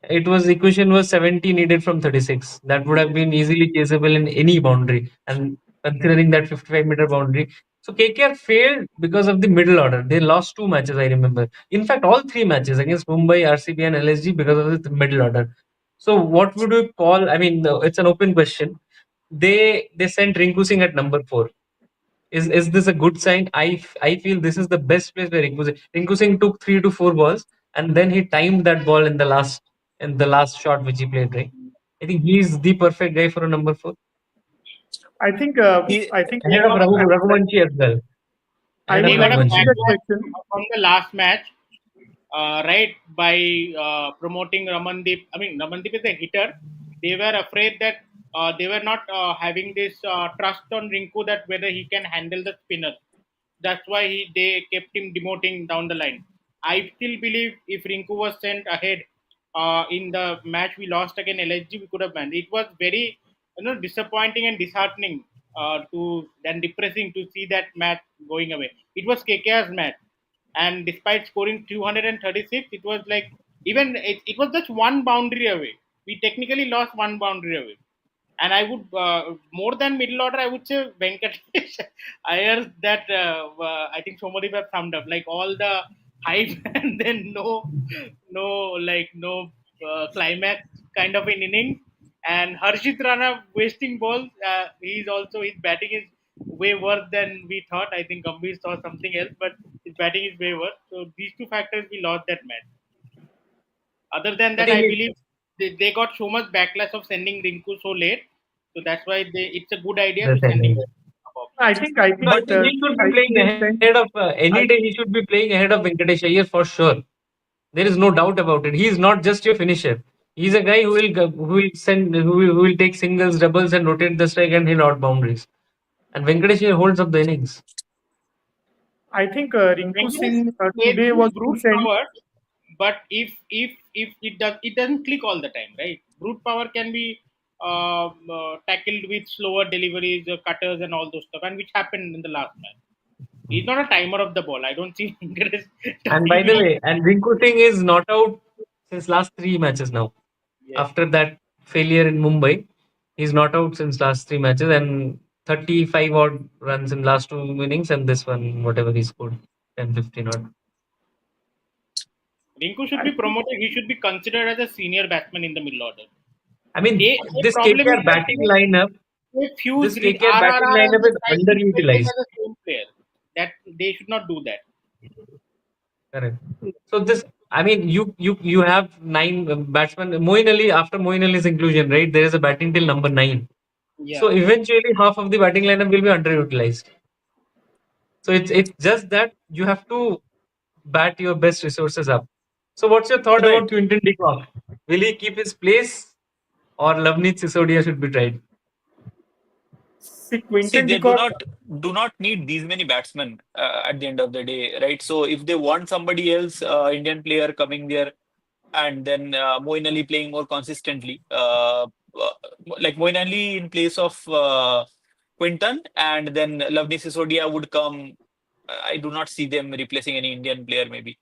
Speaker 4: It was equation was 70 needed from 36. That would have been easily chaseable in any boundary, and considering that 55-meter boundary. So KKR failed because of the middle order. They lost two matches, I remember. In fact, all three matches against Mumbai, RCB, and LSG because of the middle order. So what would you call? I mean, it's an open question. They sent Rinku Singh at number four. Is this a good sign? I feel this is the best place where Rinku Singh took 3 to 4 balls and then he timed that ball in the last shot which he played, right. I think he's the perfect guy for a number four.
Speaker 3: He,
Speaker 2: I think
Speaker 1: they
Speaker 4: Ahead of
Speaker 1: got a
Speaker 4: Raghuvanshi as well.
Speaker 2: I
Speaker 4: Ahead of
Speaker 2: would
Speaker 1: they got
Speaker 2: like
Speaker 1: a
Speaker 2: to put
Speaker 4: Raghuvanshi.
Speaker 2: that
Speaker 1: backlash
Speaker 2: question.
Speaker 1: from the last match, right? By promoting Ramandeep. I mean, Ramandeep is a hitter. They were afraid that they were not having this trust on Rinku that whether he can handle the spinner. That's why they kept him demoting down the line. I still believe if Rinku was sent ahead in the match we lost against LSG, we could have won. It was very disappointing and disheartening to and depressing to see that match going away. It was KKR's match, and despite scoring 236, it was like it was just one boundary away. We technically lost one boundary away. And I would more than middle order, I would say Venkatesh Iyer that I think Somadeep have summed up like all the hype and then no climax kind of an inning. And Harshit Rana wasting balls. His batting is way worse than we thought. I think Gambhir saw something else, but his batting is way worse. So these two factors we lost that match. Other than
Speaker 4: I
Speaker 1: that,
Speaker 4: think
Speaker 1: I believe they got so much backlash of sending Rinku so late. So that's why it's a good idea
Speaker 4: the
Speaker 1: to send him
Speaker 4: sending.
Speaker 1: above.
Speaker 2: I
Speaker 4: I
Speaker 2: think
Speaker 3: but
Speaker 4: think he should be playing
Speaker 2: IPL
Speaker 4: ahead
Speaker 2: sent
Speaker 4: of any
Speaker 2: I
Speaker 4: day. He should be playing ahead of Venkatesh Iyer for sure. There is no doubt about it. He is not just your finisher. He's a guy who will take singles, doubles, and rotate the strike and hit out boundaries. And Venkatesh Iyer holds up the innings.
Speaker 2: I think Rinku
Speaker 1: Venkatesh
Speaker 2: Singh
Speaker 1: plays
Speaker 2: today
Speaker 1: with
Speaker 2: was being
Speaker 1: brute
Speaker 2: sent.
Speaker 1: power, but if it doesn't click all the time, right? Brute power can be tackled with slower deliveries, cutters, and all those stuff, and which happened in the last match. He's not a timer of the ball. I don't see Venkatesh
Speaker 4: And by the
Speaker 1: timing.
Speaker 4: way, and Rinku Singh is not out since last three matches now.
Speaker 1: Yes.
Speaker 4: After that failure in Mumbai, he's not out since last three matches and 35 odd runs in last two innings and this one, whatever he scored, 10, 15 odd.
Speaker 1: Rinku should
Speaker 2: I
Speaker 1: be
Speaker 2: think
Speaker 1: promoted. He should be considered as a senior batsman in the middle order.
Speaker 4: I mean,
Speaker 1: The
Speaker 4: this
Speaker 1: problem is
Speaker 4: KKR
Speaker 1: that
Speaker 4: batting lineup,
Speaker 1: they fuse
Speaker 4: this KKR batting
Speaker 1: RRR and
Speaker 4: lineup
Speaker 1: the
Speaker 4: is
Speaker 1: Sai Sushmit
Speaker 4: underutilized.
Speaker 1: as the same player. That they should not do that.
Speaker 4: Correct. So this, I mean, you have nine batsmen. Moeen Ali, after Moeen Ali's inclusion, right? There is a batting till number nine.
Speaker 1: Yeah.
Speaker 4: So eventually, half of the batting lineup will be underutilized. So it's just that you have to bat your best resources up. So what's your thought
Speaker 3: Right.
Speaker 4: about Quinton de Kock? Will he keep his place or Lavneet Sisodia should be tried?
Speaker 2: See,
Speaker 3: See,
Speaker 2: Quinton de
Speaker 3: they
Speaker 2: Kock.
Speaker 3: do not need these many batsmen at the end of the day, right? So if they want somebody else, Indian player coming there, and then Moeen Ali playing more consistently, like Moeen Ali in place of Quinton, and then Lavni Sisodia would come. I do not see them replacing any Indian player, maybe.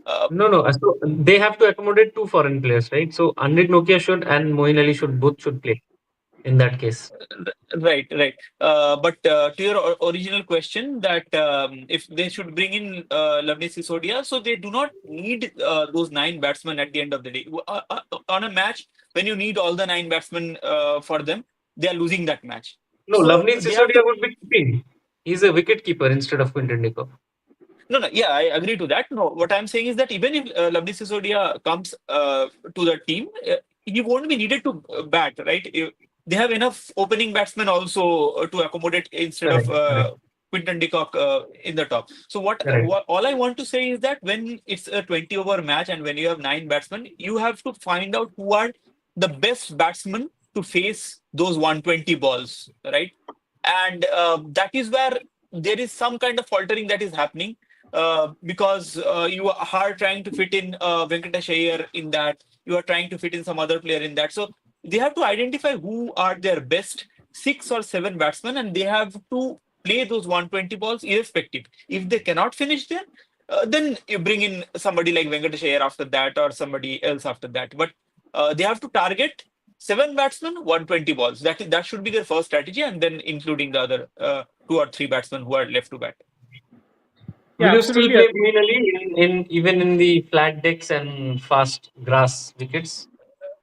Speaker 3: Uh,
Speaker 4: No, no. So they have to accommodate two foreign players, right? So Andit Nokia should and Moeen Ali should both should play in that case.
Speaker 3: Right, right. But to your original question, that if they should bring in Lavneet Sisodia, so they do not need those nine batsmen at the end of the day. On a match, when you need all the nine batsmen for them, they are losing that match.
Speaker 4: No,
Speaker 3: So
Speaker 4: Lavneet
Speaker 3: they have
Speaker 4: Sisodia
Speaker 3: to.
Speaker 4: would be keeping. He's a wicket keeper instead of Quinton de Kock.
Speaker 3: No, no, yeah, I agree to that. No, what I'm saying is that even if Lavneet Sisodia comes to the team, he won't be needed to bat, right? They have enough opening batsmen also to accommodate instead of
Speaker 4: Correct, correct,
Speaker 3: Quinton de Kock in the top. So
Speaker 4: correct.
Speaker 3: all I want to say is that when it's a 20-over match and when you have nine batsmen, you have to find out who are the best batsmen to face those 120 balls, right? And that is where there is some kind of faltering that is happening because you are trying to fit in Venkatesh Iyer in that, you are trying to fit in some other player in that. So they have to identify who are their best six or seven batsmen, and they have to play those 120 balls irrespective. If they cannot finish there, then you bring in somebody like Venkatesh Iyer after that or somebody else after that. But they have to target seven batsmen, 120 balls. That should be their first strategy, and then including the other two or three batsmen who are left to bat.
Speaker 2: Yeah,
Speaker 4: Will you still
Speaker 2: absolutely
Speaker 4: play
Speaker 2: agree.
Speaker 4: Moeen Ali in even in the flat decks and fast grass wickets?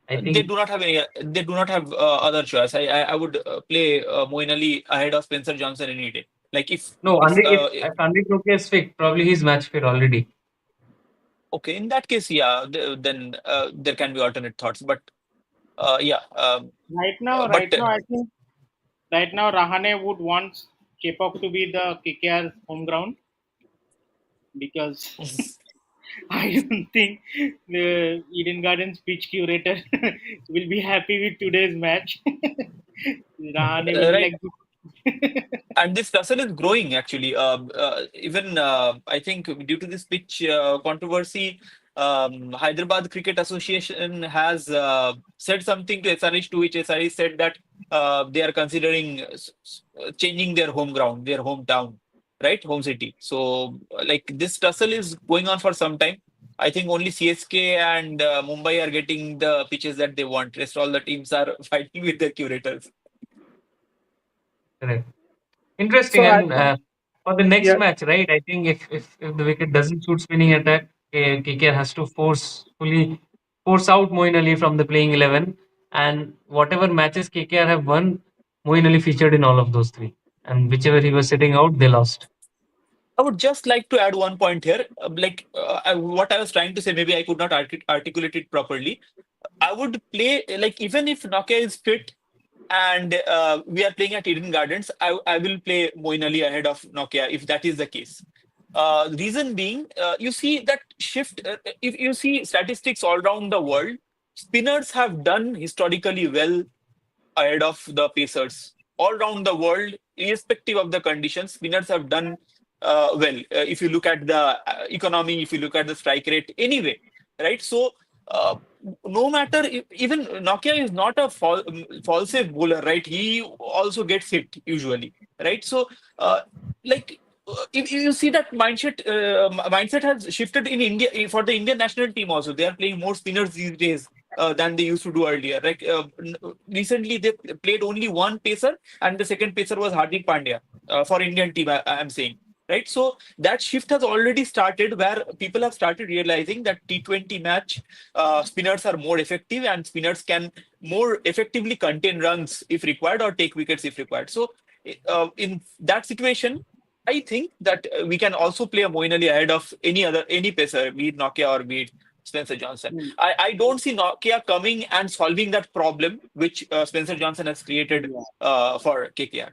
Speaker 4: I
Speaker 3: They
Speaker 4: think
Speaker 3: do not have any. They do not have other choice. I would play Moeen Ali ahead of Spencer Johnson any day. Like
Speaker 4: no.
Speaker 3: if
Speaker 4: If Andit Nokia is fit, probably he's match fit already.
Speaker 3: okay, in that case, yeah, then there can be alternate thoughts. But yeah,
Speaker 1: Right
Speaker 3: but
Speaker 1: now, I think right now Rahane would want K-pop to be the KKR's home ground because I don't think the Eden Gardens pitch curator will be happy with today's match. Rahane will be
Speaker 3: right.
Speaker 1: like,
Speaker 3: And this tussle is growing actually. Even I think due to this pitch controversy, Hyderabad Cricket Association has said something to SRH, to which SRH said that they are considering changing their home ground, their hometown, right, home city. So like this tussle is going on for some time. I think only CSK and Mumbai are getting the pitches that they want. Rest all the teams are fighting with their curators.
Speaker 4: Correct. Interesting.
Speaker 2: So I
Speaker 4: And
Speaker 2: think,
Speaker 4: for the next
Speaker 2: yeah,
Speaker 4: match, right? I think if the wicket doesn't suit spinning attack, KKR has to force out Moeen Ali from the playing 11. And whatever matches KKR have won, Moeen Ali featured in all of those three. And whichever he was sitting out, they lost.
Speaker 3: I would just like to add one point here. What I was trying to say, maybe I could not articulate it properly. I would play, like, even if Nokia is fit and we are playing at Eden Gardens, I will play Moeen Ali ahead of Nokia if that is the case. Reason being, you see that shift. If you see statistics all around the world, spinners have done historically well ahead of the Pacers. All around the world, irrespective of the conditions, spinners have done well. If you look at the economy, if you look at the strike rate, anyway, right? So, uh, no matter even Nokia is not a false safe bowler, right? He also gets hit usually, right? So, like. If you see that mindset has shifted in India for the Indian national team also. They are playing more spinners these days than they used to do earlier. Like recently, they played only one pacer, and the second pacer was Hardik Pandya for Indian team. I'm saying, right? So that shift has already started, where people have started realizing that T20 match spinners are more effective, and spinners can more effectively contain runs if required or take wickets if required. So in that situation, I think that we can also play a Moeen Ali ahead of any pacer, be it Nokia or be it Spencer Johnson.
Speaker 1: Hmm.
Speaker 3: I don't see Nokia coming and solving that problem which Spencer Johnson has created
Speaker 1: Yeah,
Speaker 3: for KKR.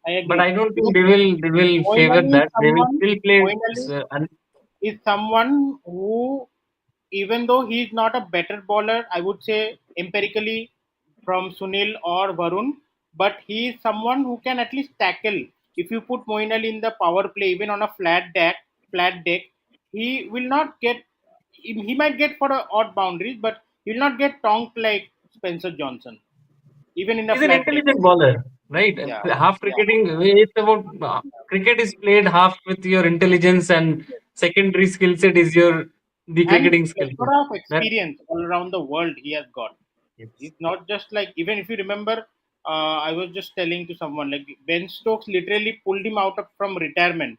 Speaker 1: I
Speaker 4: But
Speaker 1: agree.
Speaker 4: I don't think
Speaker 1: Because
Speaker 4: they will
Speaker 1: Moeen
Speaker 4: favor
Speaker 1: Ali is
Speaker 4: that. They will
Speaker 1: someone.
Speaker 4: still play.
Speaker 1: Moeen Ali is someone who, even though he's not a better bowler, I would say empirically from Sunil or Varun, but he is someone who can at least tackle. If you put Moeen Ali in the power play, even on a flat deck, he will not get. He might get for odd boundaries, but he will not get tonked like Spencer Johnson, even in a
Speaker 4: He's an
Speaker 1: flat deck.
Speaker 4: intelligent bowler, right?
Speaker 1: Yeah,
Speaker 4: Half
Speaker 1: yeah.
Speaker 4: cricketing, it's about cricket is played half with your intelligence, and
Speaker 1: Yes.
Speaker 4: secondary skill set is your the
Speaker 1: And
Speaker 4: cricketing skill set.
Speaker 1: plethora of
Speaker 4: That
Speaker 1: experience all around the world he has got.
Speaker 4: yes.
Speaker 1: He's not just like, even if you remember, I was just telling to someone like Ben Stokes literally pulled him out from retirement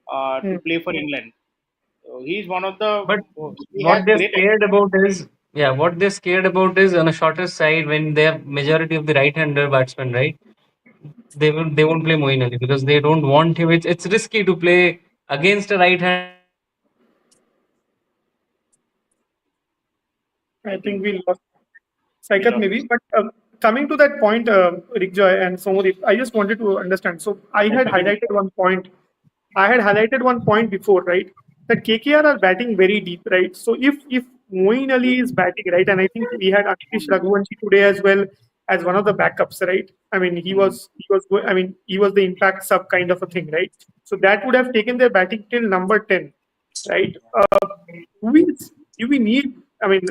Speaker 2: Hmm.
Speaker 1: to play for England. So he's one of the
Speaker 4: But
Speaker 1: he
Speaker 4: what
Speaker 1: has
Speaker 4: they're
Speaker 1: great
Speaker 4: scared about is, yeah, what they're scared about is on a shorter side when they have majority of the right-hander batsmen, right? They won't play Moeen Ali because they don't want him. It's risky to play against a right-hander who can bowl
Speaker 2: I think we lost
Speaker 1: we
Speaker 2: Saikat
Speaker 1: lost.
Speaker 2: maybe. But coming to that point, Rickjoy and Somadip, I just wanted to understand. So I had highlighted one point before, right? That KKR are batting very deep, right? So if Moeen Ali is batting, right, and I think we had Anish Raghuvanshi today as well as one of the backups, right? I mean,
Speaker 1: Mm.
Speaker 2: I mean, he was the impact sub kind of a thing, right? So that would have taken their batting till number 10, right? Do we do we need? I mean,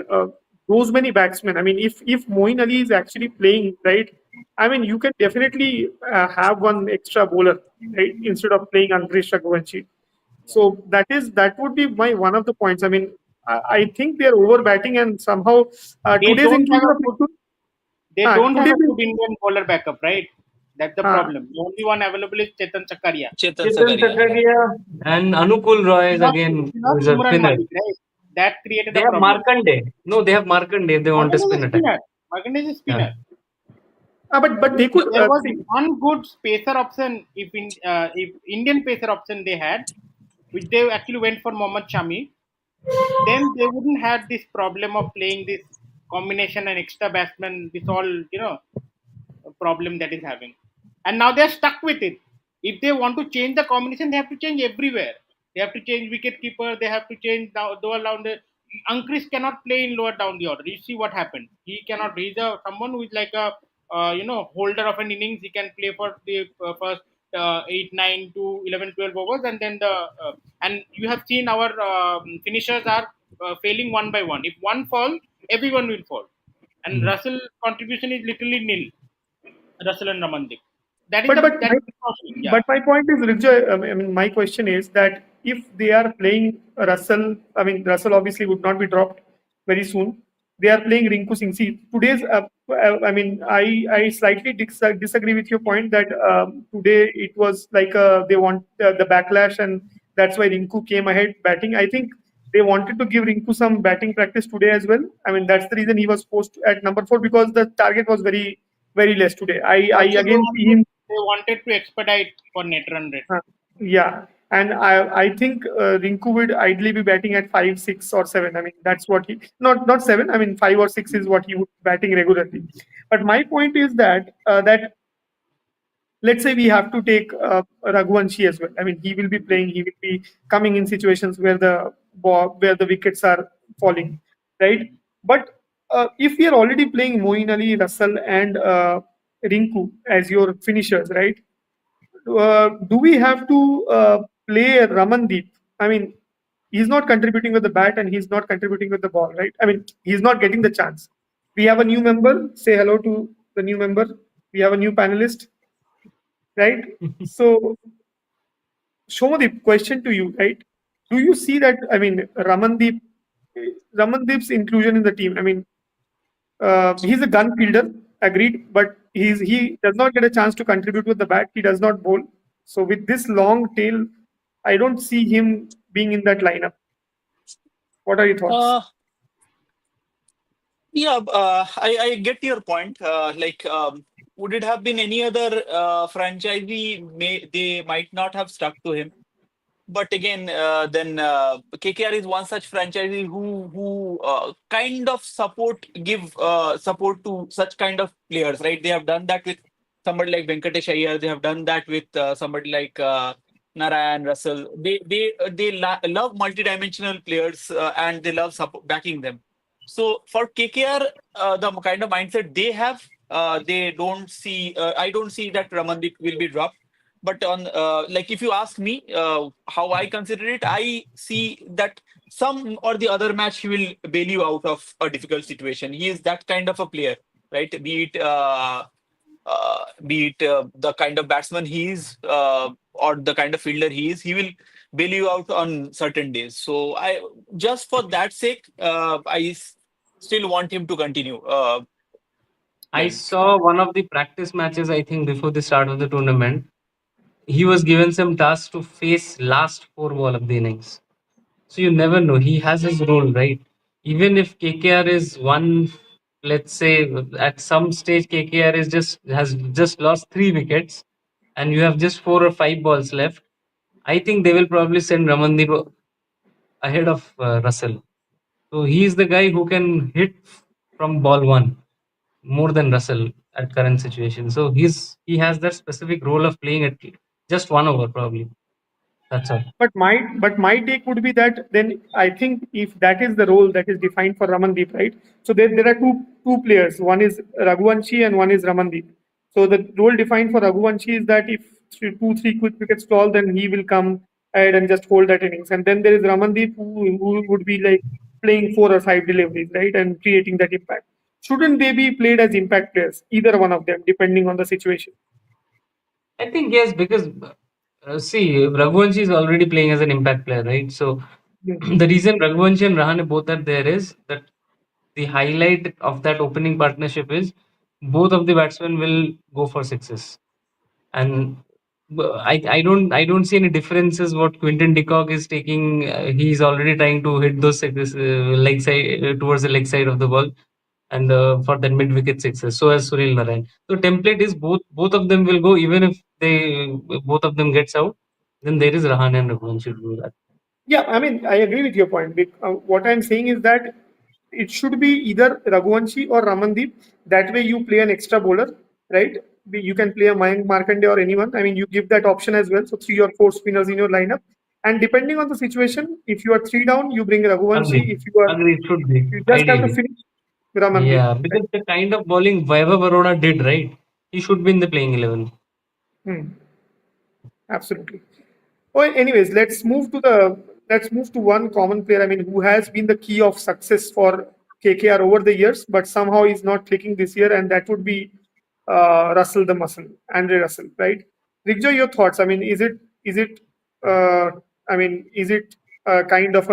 Speaker 2: those many batsmen. I mean, if Moeen Ali is actually playing, right? I mean, you can definitely have one extra bowler, right, instead of playing Andresh Raghuvanshi. So that would be my one of the points. I mean, I think they are over batting, and somehow
Speaker 1: They
Speaker 2: today's
Speaker 1: don't have
Speaker 2: inclusion
Speaker 1: a
Speaker 2: of
Speaker 1: good
Speaker 2: Ritu,
Speaker 1: they don't have
Speaker 2: today's
Speaker 1: a good Indian bowler backup, right? That's the
Speaker 2: uh,
Speaker 1: problem. The only one available is Chetan Chakaria.
Speaker 3: Chetan
Speaker 4: Chetan
Speaker 3: Sakaria.
Speaker 4: Sakaria and Anukul Roy is again
Speaker 1: You
Speaker 4: who
Speaker 1: lost
Speaker 4: is a
Speaker 1: Imran
Speaker 4: spinner.
Speaker 1: Malik, right? That created
Speaker 4: They
Speaker 1: a
Speaker 4: have
Speaker 1: problem.
Speaker 4: Markande. No, they have Markande if they want to
Speaker 1: Markand is
Speaker 4: spin
Speaker 1: a
Speaker 4: attack.
Speaker 1: spinner. Markand is a
Speaker 4: Yeah.
Speaker 1: spinner.
Speaker 2: but they could
Speaker 1: There was
Speaker 2: see.
Speaker 1: one good spacer option. If Indian pacer option they had, which they actually went for Mohammad Shami, then they wouldn't have this problem of playing this combination and extra batsman. This all problem that is having, and now they're stuck with it. If they want to change the combination, they have to change everywhere. They have to change wicket keeper. They have to change lower down the. Ankrish cannot play in lower down the order. You see what happened. He cannot. He's someone who is like a holder of an innings. He can play for the first 8, 9 to 11, 12 overs, and then and you have seen our finishers are failing one by one. If one falls, everyone will fall. And
Speaker 4: Mhm.
Speaker 1: Russell contribution is literally nil. Russell and Ramandik. That is
Speaker 2: But
Speaker 1: the
Speaker 2: but
Speaker 1: that
Speaker 2: my,
Speaker 1: is the problem. Yeah.
Speaker 2: but my point is, Rijoy, I mean, my question is that if they are playing Russell, I mean, Russell obviously would not be dropped very soon. They are playing Rinku Singh. See, today's, I mean, I slightly disagree with your point that today it was like they want the backlash, and that's why Rinku came ahead batting. I think they wanted to give Rinku some batting practice today as well. I mean, that's the reason he was posted at number 4 because the target was very less today. I
Speaker 1: Also,
Speaker 2: again see him.
Speaker 1: they wanted to expedite for net run rate.
Speaker 2: Yeah, and I think Rinku would ideally be batting at 5, 6, or 7. I mean, that's what he not 7. I mean, 5 or 6 is what he would be batting regularly. But my point is that let's say we have to take Raghuvanshi as well. I mean, he will be playing. He will be coming in situations where where the wickets are falling, right? But if we are already playing Moeen Ali, Russell, and Rinku as your finishers, right? Do we have to play Ramandeep? I mean, he's not contributing with the bat and he's not contributing with the ball, right? I mean, he's not getting the chance. We have a new member. Say hello to the new member. We have a new panelist, right? So, Shomadeep, question to you, right? Do you see that? I mean, Ramandeep's inclusion in the team. I mean, he's a gun fielder, agreed, but he does not get a chance to contribute with the bat. He does not bowl. So with this long tail, I don't see him being in that lineup. What are your thoughts?
Speaker 3: Uh, yeah, I get your point. Would it have been any other franchisee? They might not have stuck to him. But again, then KKR is one such franchise who kind of give support to such kind of players, right? They have done that with somebody like Venkatesh Iyer. They have done that with somebody like Narayan Russell. They love multidimensional players and they love backing them. So for KKR, the kind of mindset they have, they don't see. I don't see that Ramandeep will be dropped. But on like if you ask me how I consider it, I see that some or the other match he will bail you out of a difficult situation. He is that kind of a player, right? Be it the kind of batsman he is or the kind of fielder he will bail you out on certain days. So I just for that sake, still want him to continue
Speaker 4: I
Speaker 3: playing.
Speaker 4: saw one of the practice matches, I think, before the start of the tournament. He was given some tasks to face last four ball of the innings. So you never know. He has his role, right? Even if KKR is one, let's say at some stage KKR is just has just lost 3 wickets, and you have just 4 or 5 balls left. I think they will probably send Ramandeep ahead of Russell. So he is the guy who can hit from ball one more than Russell at current situation. So he has that specific role of playing at just 1 over probably. That's all.
Speaker 2: But my take would be that then I think if that is the role that is defined for Ramandeep, right? So there are two players. One is Raghuvanshi and one is Ramandeep. So the role defined for Raghuvanshi is that if three quick wickets fall, then he will come ahead and just hold that innings. And then there is Ramandeep who would be like playing 4 or 5 deliveries, right, and creating that impact. Shouldn't they be played as impact players, either one of them, depending on the situation?
Speaker 4: I think yes, because see, Raghuvanshi is already playing as an impact player, right? So
Speaker 2: Hmm.
Speaker 4: the reason Raghuvanshi and Rahane both are there is that the highlight of that opening partnership is both of the batsmen will go for sixes, and I don't see any differences. What Quinton de Kock is taking, he's already trying to hit those sixes leg side towards the leg side of the ball, and for that mid wicket sixes. So as Sunil Narayan. So template is both of them will go even if they both of them gets out. Then there is Rahane and Raghuvanshi to do that.
Speaker 2: Yeah, I mean, I agree with your point. What I'm saying is that it should be either Raghuvanshi or Ramandeep. That way, you play an extra bowler, right? You can play a Mayank Markande or anyone. I mean, you give that option as well. So 3 or 4 spinners in your lineup, and depending on the situation, if you are three down, you bring
Speaker 4: Agree.
Speaker 2: Raghuvanshi.
Speaker 4: Agree. It should be
Speaker 2: You just have to
Speaker 4: ideally.
Speaker 2: finish Ramandeep.
Speaker 4: Yeah, because the kind of bowling Vaibhav Arora did, right? He should be in the playing 11.
Speaker 2: Hmm, absolutely. Well, anyways, let's move to one common player. I mean, who has been the key of success for KKR over the years, but somehow is not clicking this year, and that would be Russell the Muscle, Andre Russell, right? Rigjo, your thoughts? I mean, is it? Uh, I mean, is it kind of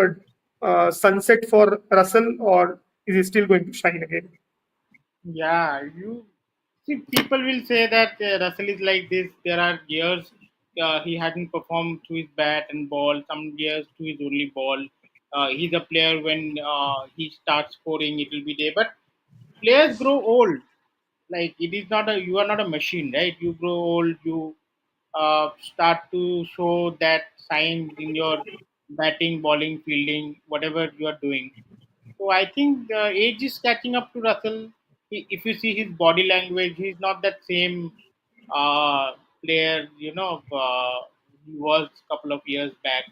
Speaker 2: a sunset for Russell, or is he still going to shine again?
Speaker 1: Yeah, you see, people will say that Russell is like this. There are years he hadn't performed to his bat and ball. Some years to his only ball. He's a player when he starts scoring, it will be there. But players grow old. Like it is not a you are not a machine, right? You grow old. You start to show that signs in your batting, bowling, fielding, whatever you are doing. So I think the age is catching up to Russell. If you see his body language, he's not that same player. He was a couple of years back,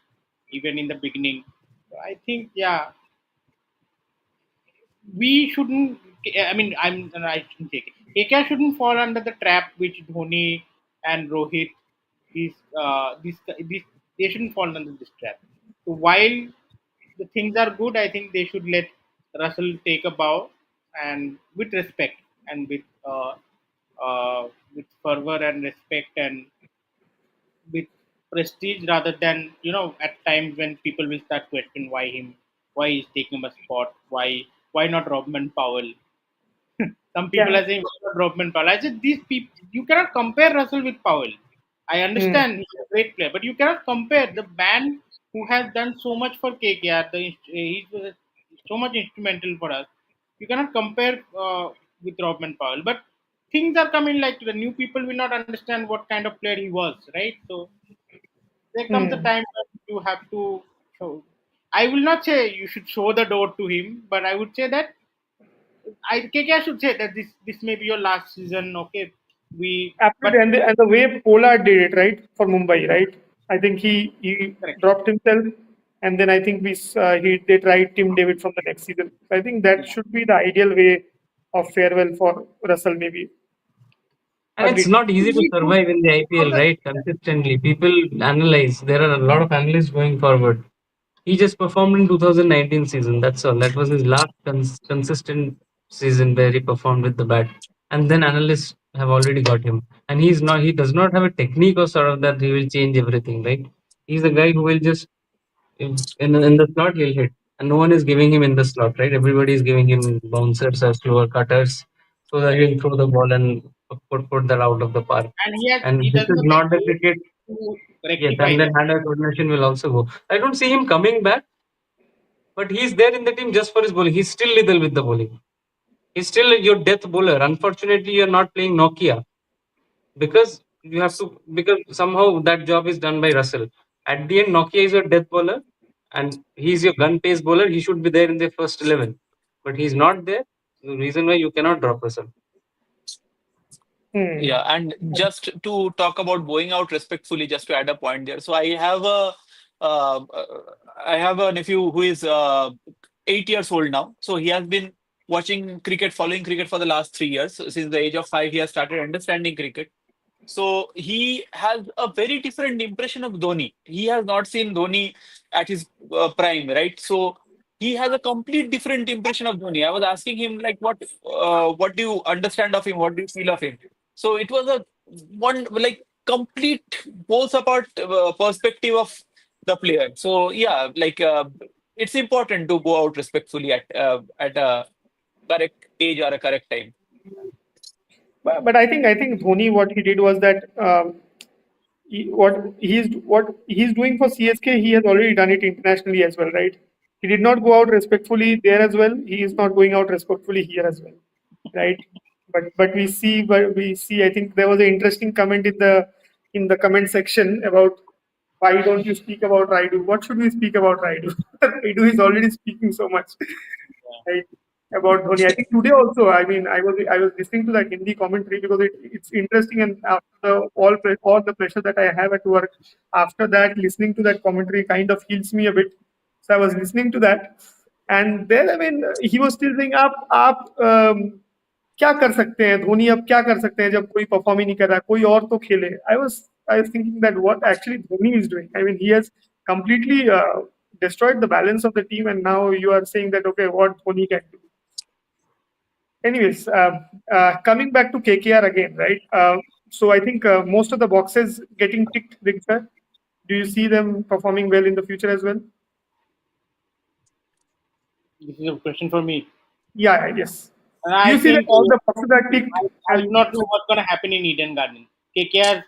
Speaker 1: even in the beginning. So I think, yeah, we shouldn't. I mean, I shouldn't take it. KK shouldn't fall under the trap which Dhoni and Rohit. These, these, they shouldn't fall under this trap. So while the things are good, I think they should let Russell take a bow and with respect and uh, with fervor and respect and with prestige rather than at times when people will start questioning why he's taking a spot, why not Robman Powell. Some people
Speaker 2: Yeah.
Speaker 1: are saying, "Why not Robman Powell?" I said, these people, you cannot compare Russell with Powell. I
Speaker 2: Hmm.
Speaker 1: understand he's a great player, but you cannot compare the man who has done so much for KKR. He was so much instrumental for us. You cannot compare with Robman Powell. But things are coming like the new people will not understand what kind of player he was, right? So there comes a
Speaker 2: Hmm.
Speaker 1: time you have to show. I will not say you should show the door to him, but I would say that KKR should say that this may be your last season. Okay, we
Speaker 2: Absolutely,
Speaker 1: but
Speaker 2: and the way Pollard did it, right, for Mumbai, right? I think he
Speaker 1: correct.
Speaker 2: dropped himself, and then I think he they tried Tim David from the next season. So I think that
Speaker 1: Yeah.
Speaker 2: should be the ideal way of farewell for Russell. Maybe
Speaker 4: And it's
Speaker 2: agreed.
Speaker 4: not easy to survive in the IPL, right? Consistently. People analyze. There are a lot of analysts going forward. He just performed in 2019 season. That's all. That was his last consistent season where he performed with the bat. And then analysts have already got him. And he's not. He does not have a technique or sort of that he will change everything, right? He's a guy who will just in the slot he'll hit, and no one is giving him in the slot, right? Everybody is giving him bouncers or slower cutters, so that he'll throw the ball and put that out of the park.
Speaker 1: And he
Speaker 4: And this
Speaker 1: doesn't
Speaker 4: is
Speaker 1: have the
Speaker 4: not the
Speaker 1: age
Speaker 4: cricket.
Speaker 1: to
Speaker 4: Yes,
Speaker 1: rectify
Speaker 4: and then
Speaker 1: that.
Speaker 4: hand-eye coordination will also go. I don't see him coming back, but he's there in the team just for his bowling. He's still lethal with the bowling. He's still your death bowler. Unfortunately, you're not playing Nokia because you have to because somehow that job is done by Russell. At the end, Nokia is your death bowler, and he's your gun pace bowler. He should be there in the first 11, but he's not there. The reason why you cannot drop Russell.
Speaker 2: Hmm.
Speaker 3: Yeah, and just to talk about going out respectfully, just to add a point there. So uh, uh, I have a nephew who is 8 years old now. So he has been watching cricket, following cricket for the last 3 years. So since the age of 5, he has started understanding cricket. So he has a very different impression of Dhoni. He has not seen Dhoni at his prime, right? So he has a complete different impression of Dhoni. I was asking him like, what do you understand of him? What do you feel of him? So it was a one like complete poles apart perspective of the player. So yeah, it's important to go out respectfully at a correct age or a correct time.
Speaker 2: But I think Dhoni, what he did was that what he's doing for CSK, he has already done it internationally as well, right? He did not go out respectfully there as well. He is not going out respectfully here as well, right? But we see. I think there was an interesting comment in the comment section about why don't you speak about Raidu? What should we speak about Raidu? Raidu is already speaking so much, right, about Dhoni. I think today also. I mean, I was listening to that Hindi commentary because it's interesting, and after all the pressure that I have at work, after that listening to that commentary kind of heals me a bit. So I was listening to that, and then I mean he was still saying, आप क्या कर सकते हैं धोनी अब क्या कर सकते हैं जब कोई परफॉर्म ही नहीं कर रहा कोई और तो खेले I was thinking that what actually Dhoni is doing. I mean, he has completely destroyed the balance of the team, and now you are saying that okay, what Dhoni can do. Anyways, coming back to KKR again, right? So I think most of the boxes getting ticked, Big Sir. Do you see them performing well in the future as well?
Speaker 1: This is a question for me.
Speaker 2: Yeah, yes.
Speaker 1: And
Speaker 2: Do
Speaker 1: I
Speaker 2: you see that
Speaker 1: think
Speaker 2: all the boxes are ticked?
Speaker 1: I do not know what's going to happen in Eden Garden. KKR's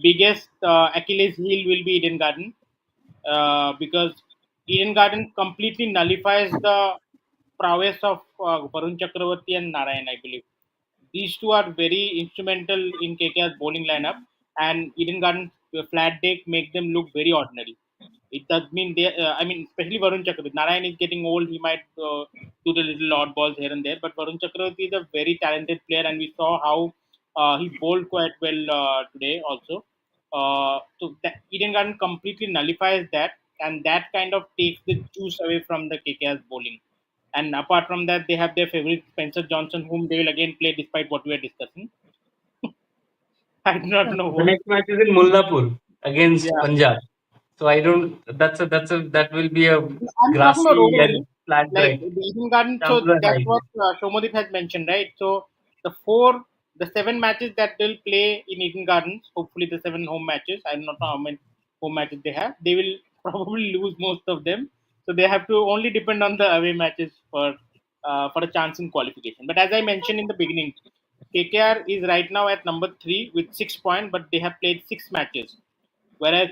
Speaker 1: biggest Achilles heel will be Eden Garden because Eden Garden completely nullifies the prowess of Varun Chakravarti and Narayan, I believe. These two are very instrumental in KKR's bowling lineup, and Eden Garden's flat deck make them look very ordinary. It does mean they. I mean, especially Varun Chakravarti. Narayan is getting old. He might do the little odd balls here and there, but Varun Chakravarti is a very talented player, and we saw how he bowled quite well today also. So Eden Garden completely nullifies that, and that kind of takes the juice away from the KKR's bowling. And apart from that, they have their favorite Spencer Johnson, whom they will again play despite what we are discussing. I do not know
Speaker 4: The
Speaker 1: what.
Speaker 4: next match is in Mullapur against
Speaker 1: Yeah,
Speaker 4: Punjab. So I don't. That will be a
Speaker 1: I'm talking about
Speaker 4: grassy
Speaker 1: overall,
Speaker 4: and flat
Speaker 1: like
Speaker 4: track.
Speaker 1: the Eden Garden. So
Speaker 4: Chances are
Speaker 1: that's
Speaker 4: high.
Speaker 1: what Shomadip has mentioned, right? So the 7 matches that they'll play in Eden Gardens, hopefully the 7 home matches. I don't know how many home matches they have. They will probably lose most of them, so they have to only depend on the away matches for a chance in qualification. But as I mentioned in the beginning, KKR is right now at number 3 with 6 points, but they have played 6 matches. Whereas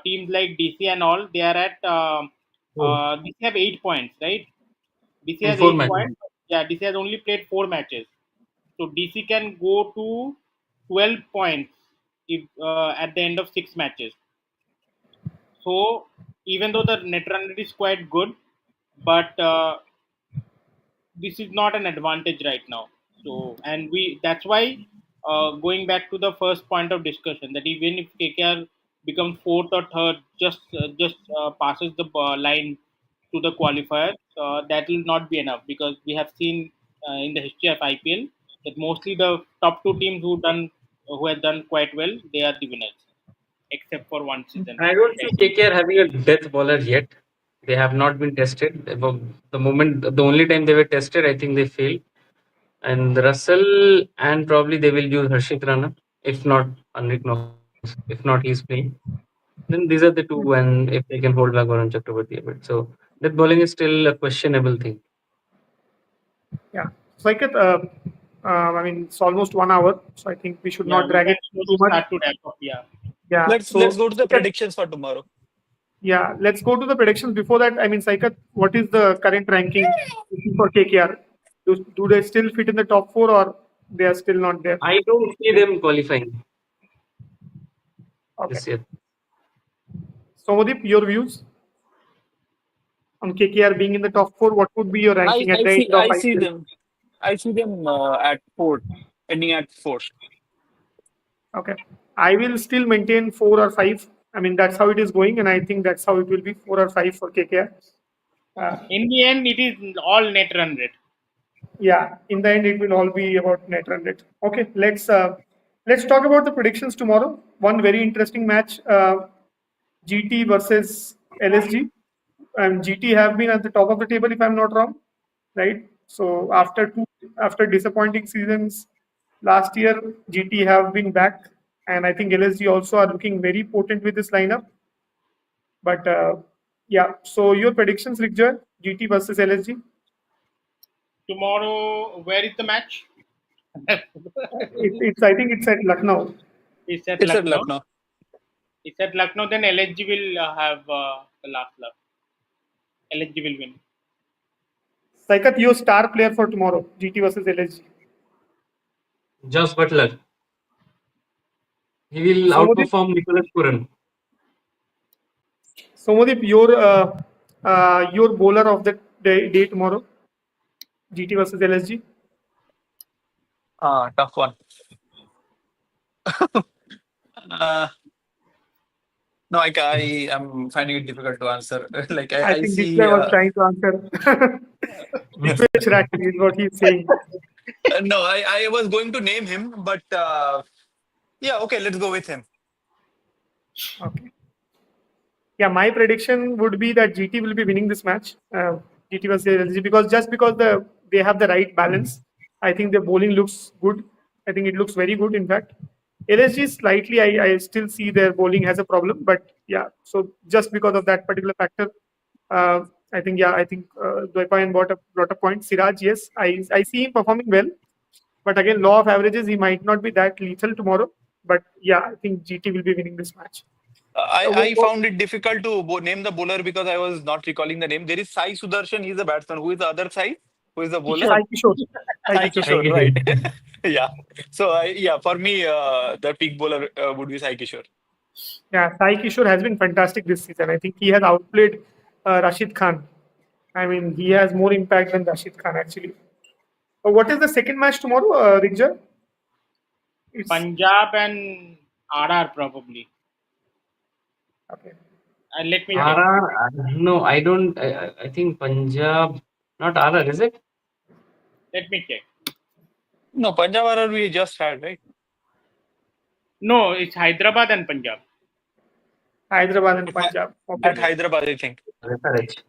Speaker 1: teams like DC and all, they are at
Speaker 4: Oh,
Speaker 1: DC have 8 points, right? DC
Speaker 4: in
Speaker 1: has
Speaker 4: four
Speaker 1: eight
Speaker 4: matches.
Speaker 1: points. Yeah, DC has only played 4 matches, so DC can go to 12 points if at the end of 6 matches. So even though the net run rate is quite good, but this is not an advantage right now. So, and we that's why going back to the first point of discussion, that even if KKR becomes fourth or third, just passes the line to the qualifier, that will not be enough, because we have seen in the history of IPL that mostly the top two teams who have done quite well, they are the winners, except for one season.
Speaker 4: I don't see KKR having a death bowler yet. They have not been tested. The only time they were tested, I think they failed. And Russell, and probably they will use Harshit Rana, if not Anrik Knox, if not he's playing. Then these are the two, and if they can hold back Varun Chakravarti a bit. So that bowling is still a questionable thing.
Speaker 2: Yeah. So I mean, it's almost 1 hour, so I think we should
Speaker 1: Yeah,
Speaker 2: not
Speaker 1: we
Speaker 2: drag
Speaker 1: can
Speaker 2: it too
Speaker 1: slowly
Speaker 2: much.
Speaker 1: start to wrap up. Yeah.
Speaker 2: Yeah.
Speaker 3: Let's go to the predictions for tomorrow.
Speaker 2: Yeah, let's go to the predictions. Before that, I mean, Saikat, what is the current ranking for KKR? Do they still fit in the top four, or they are still not there?
Speaker 4: I don't see them qualifying
Speaker 2: Okay.
Speaker 4: this year.
Speaker 2: Somadip, your views on KKR being in the top four? What would be your
Speaker 3: I,
Speaker 2: ranking at
Speaker 3: I
Speaker 2: the
Speaker 3: see
Speaker 2: end of
Speaker 3: I see
Speaker 2: IPL?
Speaker 3: them. I see them at fourth, ending at fourth.
Speaker 2: Okay. I will still maintain 4 or 5. I mean, that's how it is going, and I think that's how it will be 4 or 5 for KKR. Uh,
Speaker 1: In the end, it is all net run rate.
Speaker 2: yeah, in the end, it will all be about net run rate. Okay, let's talk about the predictions tomorrow. One very interesting match, GT versus LSG. And GT have been at the top of the table, if I'm not wrong, right? So after disappointing seasons last year, GT have been back, and I think LSG also are looking very potent with this lineup. But yeah, so your predictions, Rickjoy, GT versus LSG?
Speaker 1: Tomorrow, where is the match?
Speaker 2: It's I think it's at Lucknow.
Speaker 1: It's at
Speaker 3: It's at
Speaker 1: Lucknow.
Speaker 3: Lucknow.
Speaker 1: It's at Lucknow. Then LHG will have the last love. LHG will win.
Speaker 2: Saikat, your star player for tomorrow, GT versus LSG.
Speaker 4: Josh Butler. He will
Speaker 2: Somadip,
Speaker 4: outperform Nicholas Puran.
Speaker 2: Somadip, your bowler of the day tomorrow, GT versus LSG.
Speaker 3: Tough one. Uh, no, I am finding it difficult to answer. Like
Speaker 2: I
Speaker 3: I
Speaker 2: think this
Speaker 3: see.
Speaker 2: guy was trying to answer. Dipesh actually is what he's saying.
Speaker 3: No, I was going to name him, but yeah, okay, let's go with him.
Speaker 2: Okay. Yeah, my prediction would be that GT will be winning this match. GT versus LSG, because they have the right balance. I think their bowling looks good. I think it looks very good. In fact, LSG slightly, I still see their bowling has a problem. But yeah, so just because of that particular factor, I think Dwaipayan brought a point. Siraj, yes, I see him performing well. But again, law of averages, he might not be that lethal tomorrow. But yeah, I think GT will be winning this match.
Speaker 3: I found it difficult to name the bowler because I was not recalling the name. There is Sai Sudarshan, he's a batsman. Who is the other Sai? Who is the bowler?
Speaker 2: Sai Kishore. Sai
Speaker 3: Sai
Speaker 2: Kishore.
Speaker 3: Kishore,
Speaker 4: I
Speaker 3: right?
Speaker 4: guess.
Speaker 3: Yeah. So, yeah, for me, the peak bowler would be Sai Kishore.
Speaker 2: Yeah, Sai Kishore has been fantastic this season. I think he has outplayed Rashid Khan. I mean, he has more impact than Rashid Khan actually. What is the second match tomorrow, Rigja? It's
Speaker 1: Punjab and RR probably.
Speaker 2: okay.
Speaker 1: Let me
Speaker 2: Yeah,
Speaker 1: check.
Speaker 4: RR, no, I don't. I think Punjab, not RR, is it?
Speaker 1: Let me check.
Speaker 3: No, Punjab RR we just had, right?
Speaker 1: No, it's Hyderabad and Punjab.
Speaker 2: Hyderabad and
Speaker 3: At
Speaker 2: Punjab. Okay.
Speaker 3: at Hyderabad, I think.
Speaker 4: SRH.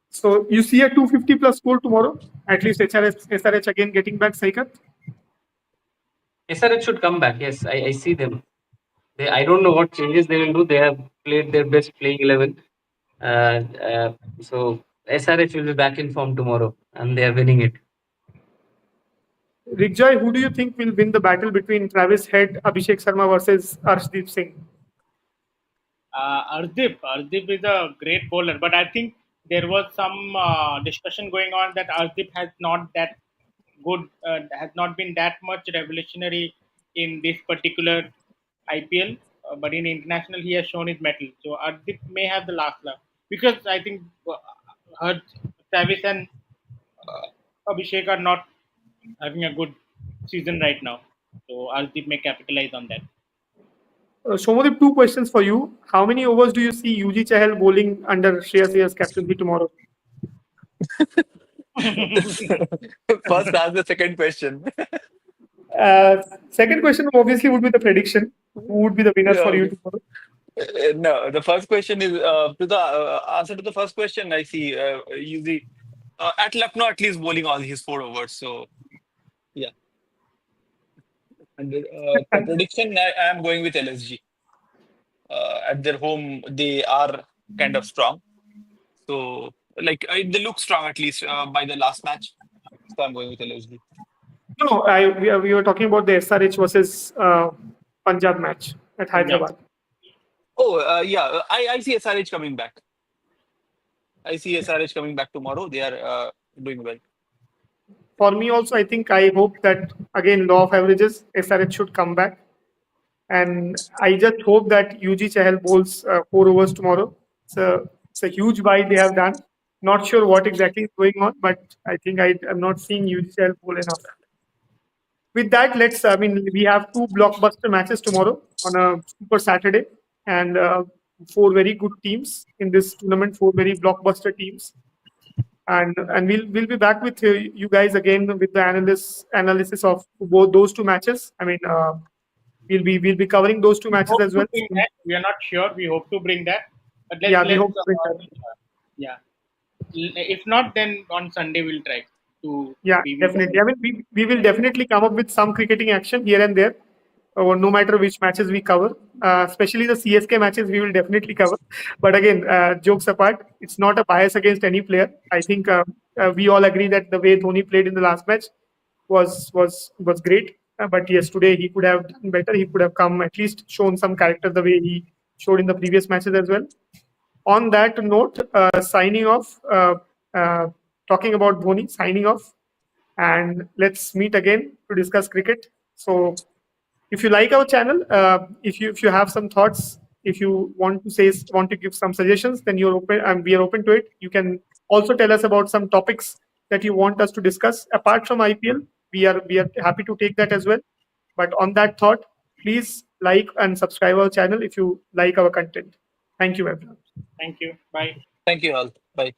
Speaker 2: So you see a 250 plus score tomorrow. At least SRH again getting back Saikat.
Speaker 4: SRH should come back. Yes, I see them. I don't know what changes they will do. They have played their best playing 11. Uh, uh, so SRH will be back in form tomorrow, and they are winning it.
Speaker 2: Rigjoy, who do you think will win the battle between Travis Head, Abhishek Sharma versus Arshdeep Singh?
Speaker 1: Arshdeep is a great bowler, but I think there was some discussion going on that Arshdeep has not that good, has not been that much revolutionary in this particular IPL. but in international he has shown his mettle. So Ardip may have the last laugh because I think Hurd, Travis and Abhishek are not having a good season right now. So Ardip may capitalize on that.
Speaker 2: Shomadip, two questions for you. How many overs do you see UG Chahal bowling under Shreyas Iyer's captaincy tomorrow?
Speaker 3: First, ask the second question.
Speaker 2: Second question obviously would be the prediction. Who would be the winner
Speaker 3: Yeah,
Speaker 2: for you
Speaker 3: okay.
Speaker 2: tomorrow?
Speaker 3: No, the first question is to the answer to the first question. I see usually at Lucknow at least bowling all his 4 overs. So yeah, and the
Speaker 2: And
Speaker 3: prediction I am going with LSG. At their home, they are kind of strong. So like they look strong at least by the last match. So I'm going with LSG.
Speaker 2: no, we were talking about the SRH versus Punjab match at
Speaker 1: Punjab.
Speaker 2: Hyderabad.
Speaker 3: Oh yeah, I see SRH coming back. I see SRH coming back tomorrow. They are doing well.
Speaker 2: For me also, I hope that again law of averages, SRH should come back. And I just hope that UG Chahal bowls 4 overs tomorrow. It's a huge buy they have done. Not sure what exactly is going on, but I think I'm not seeing UG Chahal bowl enough. With that, we have two blockbuster matches tomorrow on a Super Saturday, and four very good teams in this tournament, four very blockbuster teams. And we'll be back with you guys again with the analysis of both those two matches. We'll be covering those two matches
Speaker 1: Hope
Speaker 2: as
Speaker 1: to
Speaker 2: well.
Speaker 1: bring that. We are not sure. We hope to bring that. But
Speaker 2: Yeah, we
Speaker 1: let's
Speaker 2: hope to bring that.
Speaker 1: yeah. If not, then on Sunday we'll try to
Speaker 2: Yeah,
Speaker 1: be with
Speaker 2: definitely. We will definitely come up with some cricketing action here and there, no matter which matches we cover. Especially the CSK matches, we will definitely cover. But again, jokes apart, it's not a bias against any player. I think we all agree that the way Dhoni played in the last match was great. But yes, today he could have done better. He could have come at least shown some character the way he showed in the previous matches as well. On that note, signing off, talking about Dhoni, signing off, and let's meet again to discuss cricket. So, if you like our channel, if you have some thoughts, if you want to give some suggestions, then you're open, and we are open to it. You can also tell us about some topics that you want us to discuss apart from IPL. We are happy to take that as well. But on that thought, please like and subscribe our channel if you like our content. Thank you, everyone.
Speaker 1: Thank you. Bye.
Speaker 3: Thank you all. Bye.